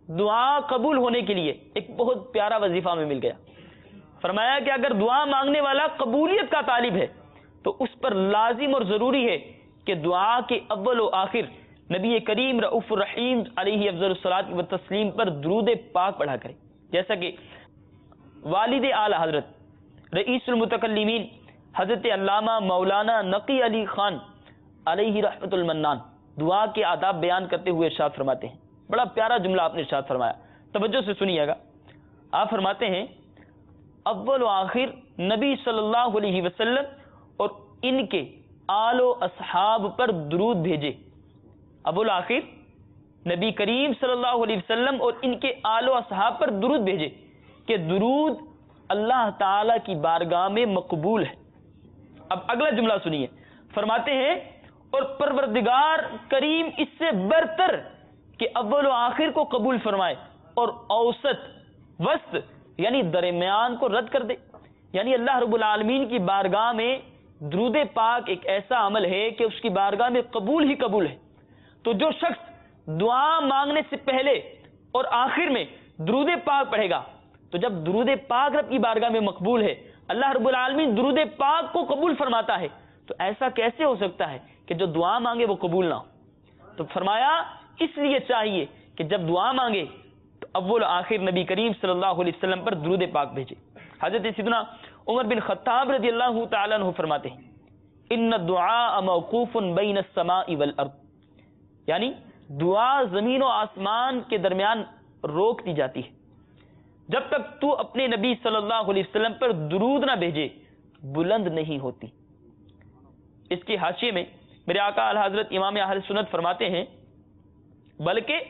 دعا قبول ہونے کے لیے ایک بہت پیارا وظیفہ ہمیں مل گیا. فرمایا کہ اگر دعا مانگنے والا قبولیت کا طالب ہے تو اس پر لازم اور ضروری ہے کہ دعا کے اول و آخر نبی کریم رؤوف الرحیم علیہ افضل الصلاۃ والتسلیم پر درود پاک پڑھا کرے، جیسا کہ والد اعلی حضرت رئیس المتکلمین حضرت علامہ مولانا نقی علی خان علیہ رحمت المنان دعا کے آداب بیان کرتے ہوئے ارشاد فرماتے ہیں. بڑا پیارا جملہ آپ نے ارشاد فرمایا، توجہ سے سنیے گا. آپ فرماتے ہیں اول و آخر نبی صلی اللہ علیہ وسلم اور ان کے آل و اصحاب پر درود بھیجے. اول و آخر نبی کریم صلی اللہ علیہ وسلم اور ان کے آل و اصحاب پر درود بھیجے کہ درود اللہ تعالی کی بارگاہ میں مقبول ہے. اب اگلا جملہ سنیے، فرماتے ہیں اور پروردگار کریم اس سے برتر کہ اول و آخر کو قبول فرمائے اور اوسط وسط یعنی درمیان کو رد کر دے. یعنی اللہ رب العالمین کی بارگاہ میں درود پاک ایک ایسا عمل ہے کہ اس کی بارگاہ میں قبول ہی قبول ہے. تو جو شخص دعا مانگنے سے پہلے اور آخر میں درود پاک پڑھے گا تو جب درود پاک رب کی بارگاہ میں مقبول ہے، اللہ رب العالمین درود پاک کو قبول فرماتا ہے، تو ایسا کیسے ہو سکتا ہے کہ جو دعا مانگے وہ قبول نہ ہو؟ تو فرمایا اس لیے چاہیے کہ جب دعا مانگے تو اول آخر نبی کریم صلی اللہ علیہ وسلم پر درود پاک بھیجے. حضرت سیدنا عمر بن خطاب رضی اللہ تعالیٰ عنہ فرماتے ہیں ان الدعاء موقوف بین السماء والارض، یعنی دعا زمین و آسمان کے درمیان روک دی جاتی ہے جب تک تو اپنے نبی صلی اللہ علیہ وسلم پر درود نہ بھیجے بلند نہیں ہوتی. اس کے حاشیے میں میرے آقا اعلی حضرت امام اہل سنت فرماتے ہیں بلکہ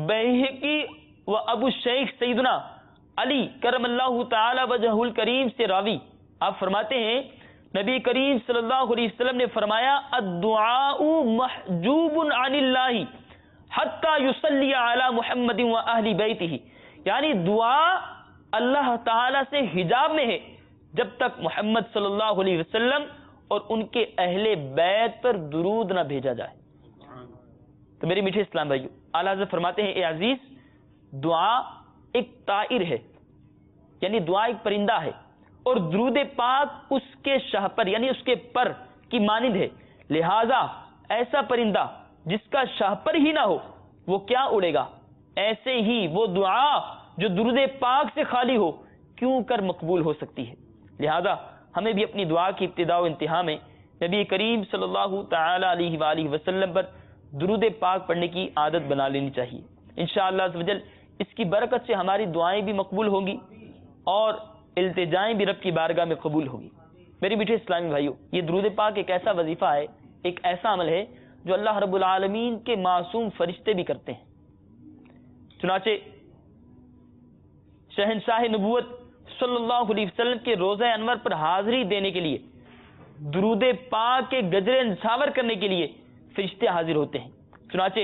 بیہقی و ابو شیخ سیدنا علی کرم اللہ تعالی وجہ الکریم سے راوی آپ فرماتے ہیں نبی کریم صلی اللہ علیہ وسلم نے فرمایا الدعاء محجوب عن اللہ حتی یصلی علی محمد و اہل بیتہ، یعنی دعا اللہ تعالی سے حجاب میں ہے جب تک محمد صلی اللہ علیہ وسلم اور ان کے اہل بیت پر درود نہ بھیجا جائے. تو میرے میٹھے اسلام بھائیو، اعلیٰ حضرت فرماتے ہیں اے عزیز، دعا ایک طائر ہے، یعنی دعا ایک پرندہ ہے، اور درود پاک اس کے شاہ پر یعنی اس کے پر کی مانند ہے. لہذا ایسا پرندہ جس کا شاہ پر ہی نہ ہو وہ کیا اڑے گا؟ ایسے ہی وہ دعا جو درود پاک سے خالی ہو کیوں کر مقبول ہو سکتی ہے. لہذا ہمیں بھی اپنی دعا کی ابتدا و انتہا میں نبی کریم صلی اللہ تعالی علیہ وآلہ وسلم پر درود پاک پڑھنے کی عادت بنا لینی چاہیے. انشاءاللہ عز و جل اس کی برکت سے ہماری دعائیں بھی مقبول ہوں گی اور التجائیں بھی رب کی بارگاہ میں قبول ہوگی. میرے میٹھے اسلامی بھائیوں، یہ درود پاک ایک ایسا وظیفہ ہے، ایک ایسا عمل ہے جو اللہ رب العالمین کے معصوم فرشتے بھی کرتے ہیں. چنانچہ شہنشاہ نبوت صلی اللہ علیہ وسلم کے روضہ انور پر حاضری دینے کے لیے، درود پاک کے گجرے نچھاور کرنے کے لیے فرشتے حاضر ہوتے ہیں. چنانچہ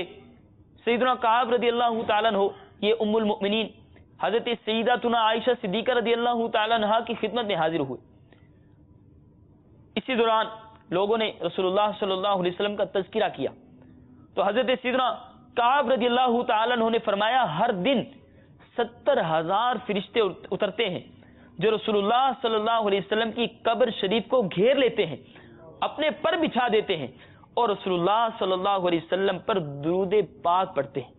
سیدنا کعب رضی اللہ تعالیٰ عنہ یہ ام المؤمنین حضرت سیداتنا عائشہ صدیقہ رضی اللہ تعالیٰ عنہا کی خدمت میں حاضر ہوئے. اسی دوران لوگوں نے رسول اللہ صلی اللہ علیہ وسلم کا تذکرہ کیا تو حضرت سیدنا کعب رضی اللہ تعالیٰ عنہ نے فرمایا ہر دن 70,000 فرشتے اترتے ہیں جو رسول اللہ صلی اللہ علیہ وسلم کی قبر شریف کو گھیر لیتے ہیں، اپنے پر بچھا دیتے ہیں اور رسول اللہ صلی اللہ علیہ وسلم پر درود پاک پڑھتے ہیں.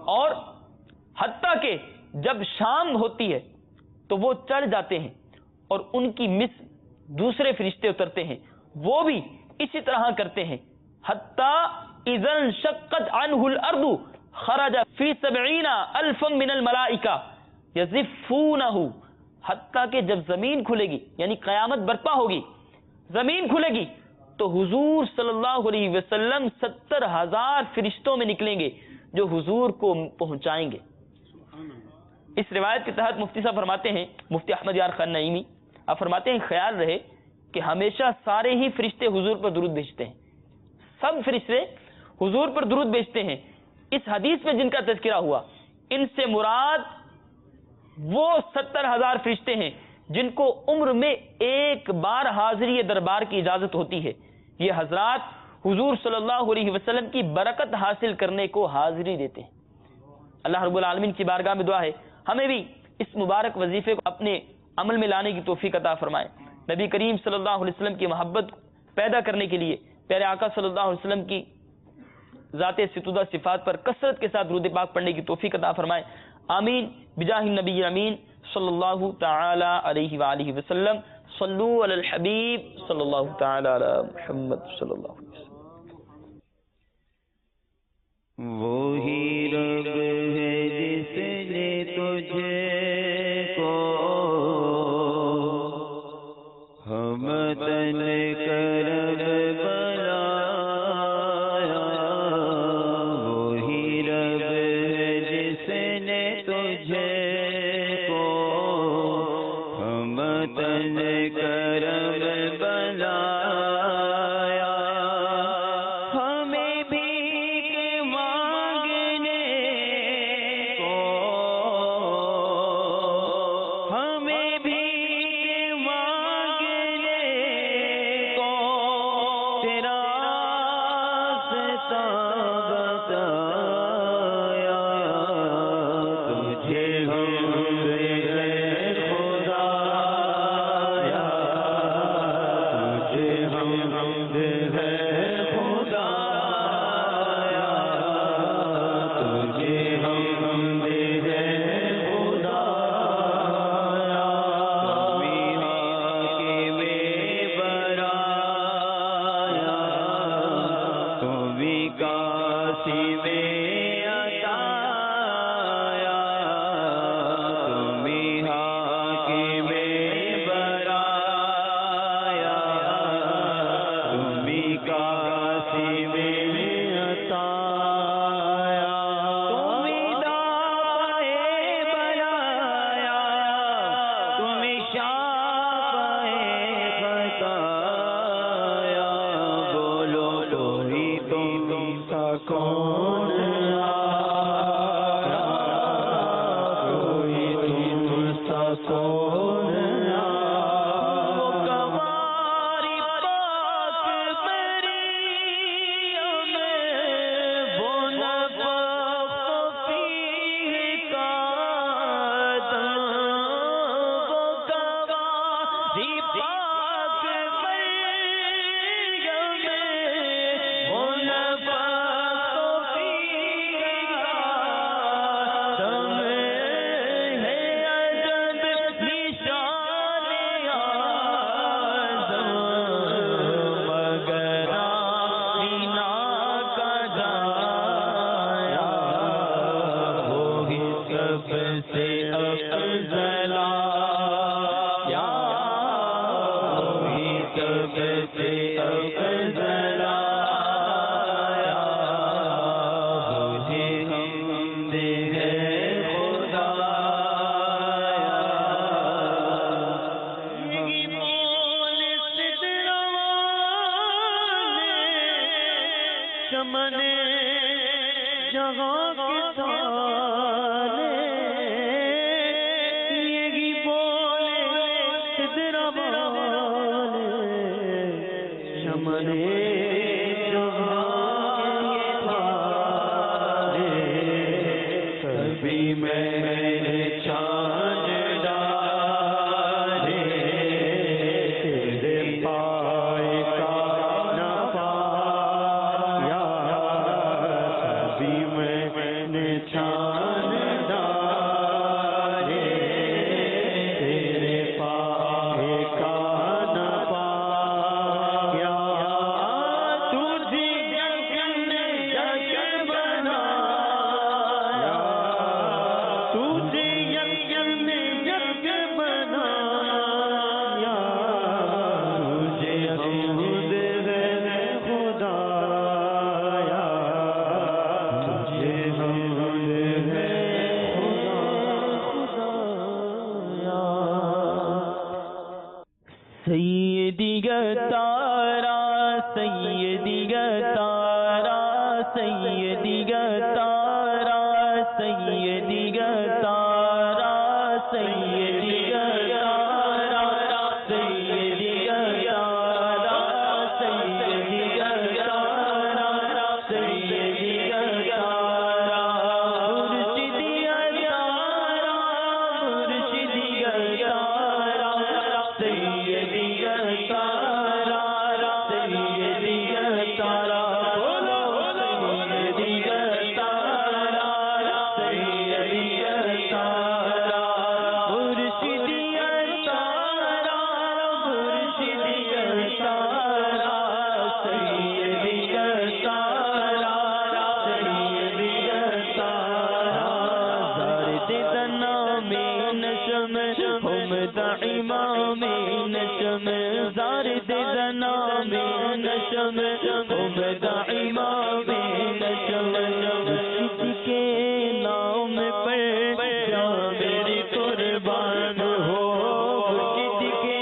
اور حتیٰ کہ جب شام ہوتی ہے تو وہ چڑھ جاتے ہیں اور ان کی مثل دوسرے فرشتے اترتے ہیں، وہ بھی اسی طرح کرتے ہیں. حتیٰ اذا انشقت عنہ الارض خرج فی 70,000 من الملائکہ یزفونہ، حتیٰ کہ جب زمین کھلے گی یعنی قیامت برپا ہوگی زمین کھلے گی تو حضور صلی اللہ علیہ وسلم 70,000 فرشتوں میں نکلیں گے جو حضور کو پہنچائیں گے. اس روایت کے تحت مفتی صاحب فرماتے ہیں، مفتی احمد یار خان نعیمی، آپ فرماتے ہیں خیال رہے کہ ہمیشہ سارے ہی فرشتے حضور پر درود بھیجتے ہیں، سب فرشتے حضور پر درود بھیجتے ہیں. اس حدیث میں جن کا تذکرہ ہوا ان سے مراد وہ 70,000 فرشتے ہیں جن کو عمر میں ایک بار حاضری دربار کی اجازت ہوتی ہے. یہ حضرات حضور صلی اللہ علیہ وسلم کی برکت حاصل کرنے کو حاضری دیتے ہیں. اللہ رب العالمین کی بارگاہ میں دعا ہے ہمیں بھی اس مبارک وظیفے کو اپنے عمل میں لانے کی توفیق عطا فرمائے. نبی کریم صلی اللہ علیہ وسلم کی محبت پیدا کرنے کے لیے پیارے آقا صلی اللہ علیہ وسلم کی ذات ستودہ صفات پر کثرت کے ساتھ درود پاک پڑھنے کی توفیق عطا فرمائے. آمین بجاہ النبی امین صلی اللہ تعالی علیہ وآلہ وسلم. صلو علی الحبیب صلی اللہ تعالی علی محمد صلی اللہ علیہ وسلم. وہی رب ہے جس نے تجھے کو ہمدن کرم بنایا. وہی رب ہے جس نے تجھے کو ہمدن کرم بنایا. ہمیں بھی سیدی گتارا سیدی گتارا سیدی گتارا سیدی گتارا سیدی گتارا سیدی گتارا سیدی گتارا سیدی گتارا مرشدی گتارا مرشدی گتارا سیدی گتارا سیدی گتارا بولو سیدی گتارا سیدی گتارا مرشدی گتارا مرشدی گتارا سیدی گتارا سیدی گتارا زارد دنا میں نشم ہم امام نشم زارد دنا میں نشم ہم امام نشم مرشد کے نام پر جاں میری قربان ہو مرشد کے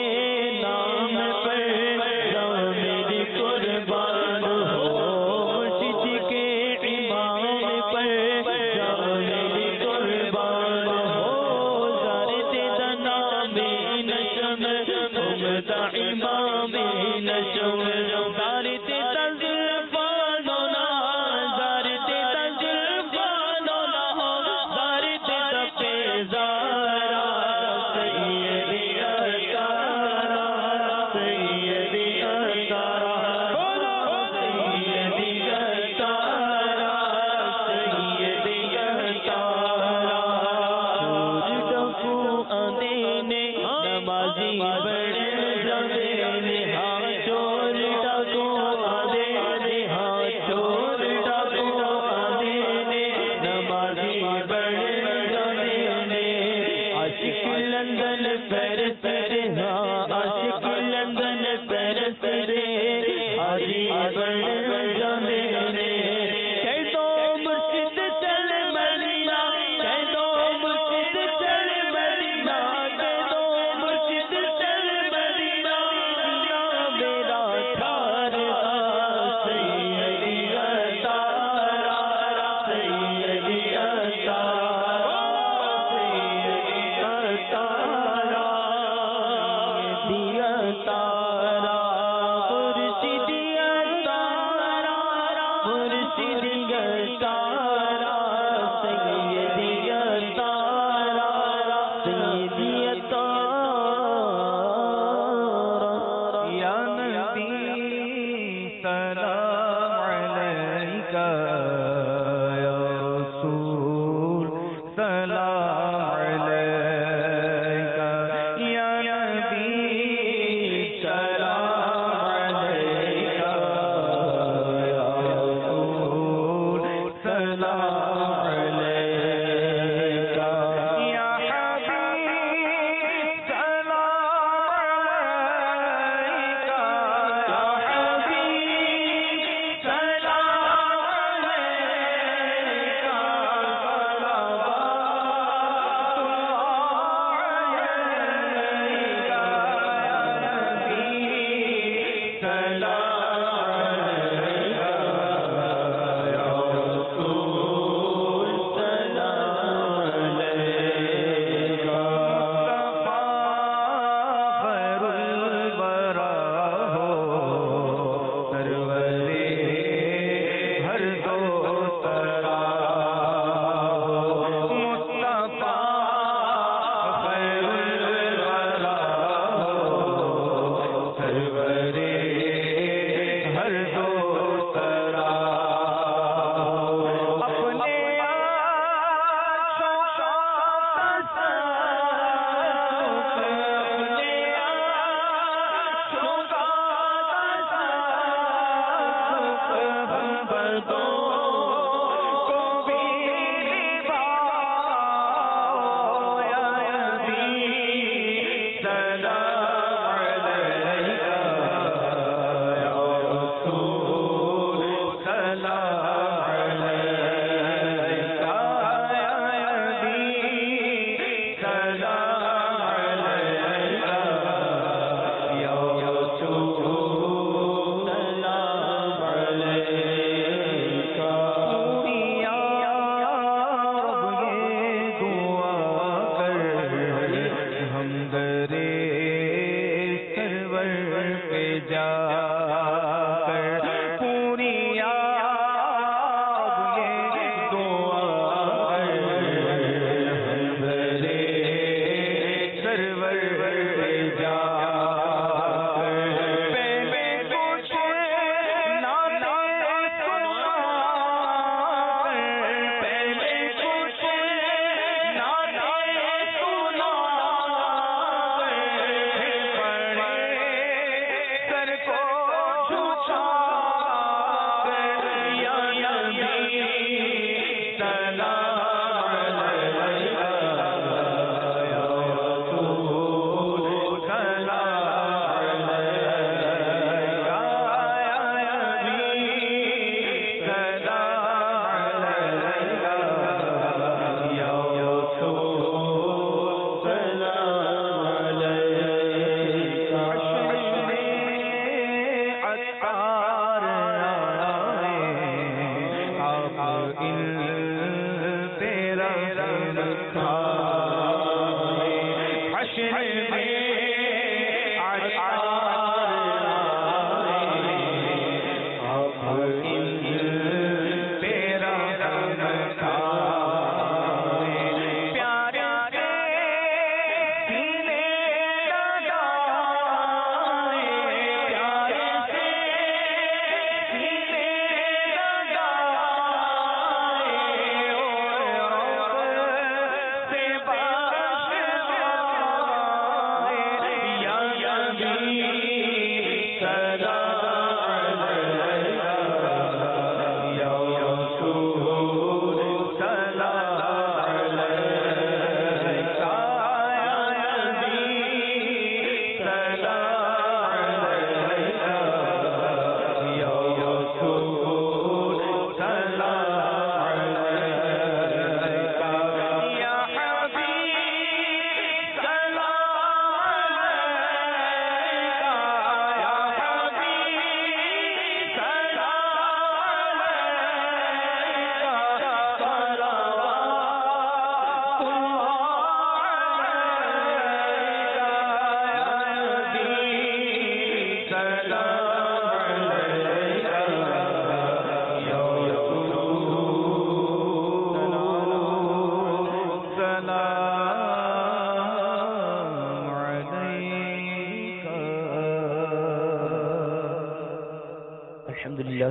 نام پر جاں میری قربان ہو مرشد کے امام پر جاں میری قربان ہو زارد دنا میں نشم ہم امام نشم زارد تزلفانونا زارد تزلفانونا زارد تپیزارا سیدی اتارا سیدی اتارا سیدی اتارا سیدی اتارا چور ڈکو اندینے نمازی بڑے جمعینے ہاں چور ڈکو اندینے ہاں چور ڈکو اندینے نمازی بڑے جمعینے عاشق لندن پیرس رے ہاں عاشق لندن پیرس رے حاجی بڑے جمعینے کہہ دو مرشد چل مدینہ کہہ دو مرشد چل مدینہ کہہ دو مرشد چل مدینہ یا میرا ٹھہرا سیدی اتارا سیدی اتارا سیدی اتارا سیدی اتارا مرشدی اتارا مرشدی اتارا سیدی اتارا سیدی اتارا یا نبی سلام علیکہ یا رسول سلام علیکہ یا نبی سلام علیکہ یا رسول سلام علیکہ یا حبیب سلام علیکہ یا حبیب سلام علیکہ پہ جا کر پوری آپ یہ دعا برے سرور پہ جا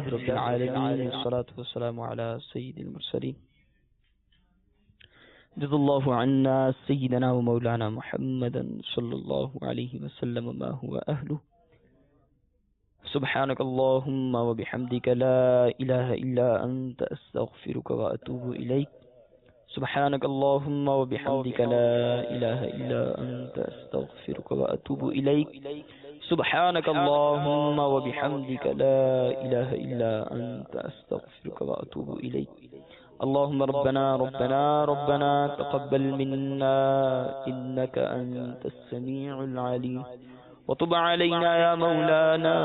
رب العالمين والصلاة والسلام على سيد المرسلين جزا الله عنا سيدنا ومولانا محمدا صلى الله عليه وسلم ما هو أهله سبحانك اللهم وبحمدك لا إله إلا أنت أستغفرك وأتوب إليك سبحانك اللهم وبحمدك لا إله إلا أنت أستغفرك وأتوب إليك سبحانك اللهم وبحمدك لا إله إلا أنت أستغفرك وأتوب إليك اللهم ربنا تقبل منا إنك أنت السميع العليم وتب علينا يا مولانا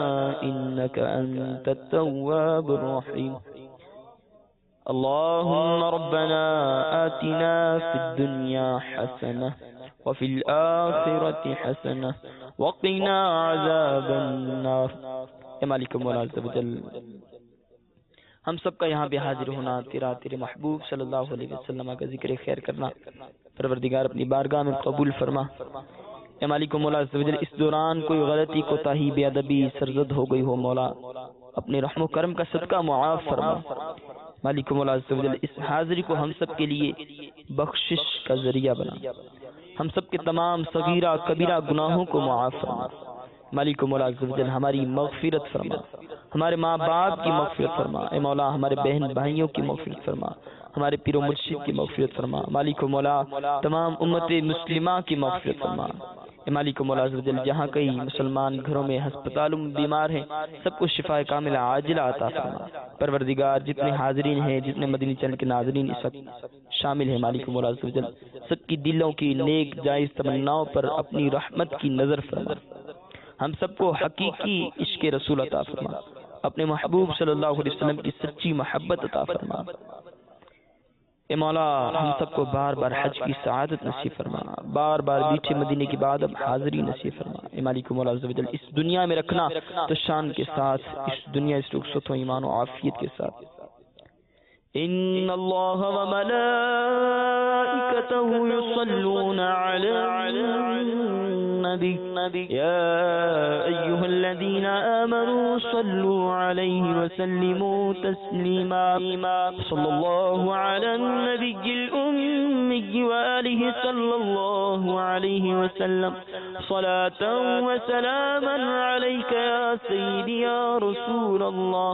إنك أنت التواب الرحيم اللهم ربنا آتنا في الدنيا حسنة وفي الآخرة حسنة وقنا عذاب النار. اے مالک مولا عز و جل، ہم سب کا یہاں بھی حاضر ہونا، تیرے محبوب صلی اللہ علیہ وسلم کا ذکر خیر کرنا پروردگار اپنی بارگاہ میں قبول فرما. اے مالک مولا عز و جل، اس دوران کوئی غلطی، کوتاہی، بے ادبی سرزد ہو گئی ہو مولا، اپنے رحم و کرم کا صدقہ معاف فرما. مالک مولا عز و جل، اس حاضری کو ہم سب کے لیے بخشش کا ذریعہ بنا، ہم سب کے تمام صغیرہ کبیرہ گناہوں کو معاف فرما. مالک مولا عز و جل، ہماری مغفرت فرما، ہمارے ماں باپ کی مغفرت فرما. اے مولا، ہمارے بہن بھائیوں کی مغفرت فرما، ہمارے پیر و مرشد کی مغفرت فرما. مالک مولا، تمام امت مسلمہ کی مغفرت فرما. اے مالک مولا عز و جل، جہاں کئی مسلمان گھروں میں، ہسپتالوں میں بیمار ہیں، سب کو شفا کاملہ عاجلہ عطا فرما. پروردگار، جتنے حاضرین ہیں، جتنے مدنی چینل کے ناظرین اس وقت شامل ہیں، مالک مولا عز و جل، سب کی دلوں کی نیک جائز تمناؤں پر اپنی رحمت کی نظر فرما. ہم سب کو حقیقی عشق رسول عطا فرما، اپنے محبوب صلی اللہ علیہ وسلم کی سچی محبت عطا فرما. اے مولا ہم سب کو بار بار حج کی سعادت نصیب فرما، بار بار میٹھے مدینے کی بعد اب حاضری نصیب فرما۔ اے مالک و مولا عز و جل اس دنیا میں رکھنا تو شان کے ساتھ، اس دنیا اس رخصت و ایمان و عافیت کے ساتھ۔ ان اللہ و ملائکتہ یصلون علی النبی یا ایہا الذین آمنوا صلوا علیہ وسلموا تسلیما صلی اللہ علی النبی الأمی وآلہ صلی اللہ علیہ وسلم صلاة وسلاما علیک یا سیدی یا رسول اللہ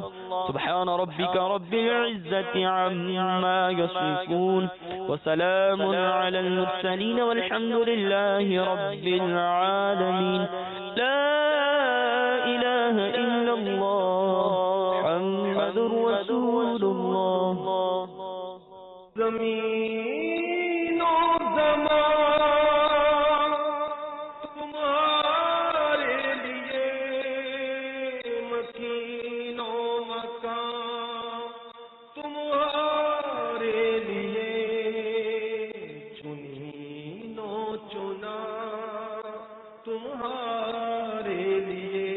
سبحان ربک رب العزة عما يصفون وسلام على المرسلين والحمد لله رب العالمين لا إله إلا الله محمد رسول الله زمین و زمان تمہارے لیے مکین و مکان تمہارے لیے چنین و چنا تمہارے لیے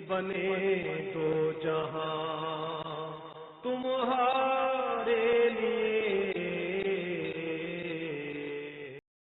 بنے دو جہاں تمہارے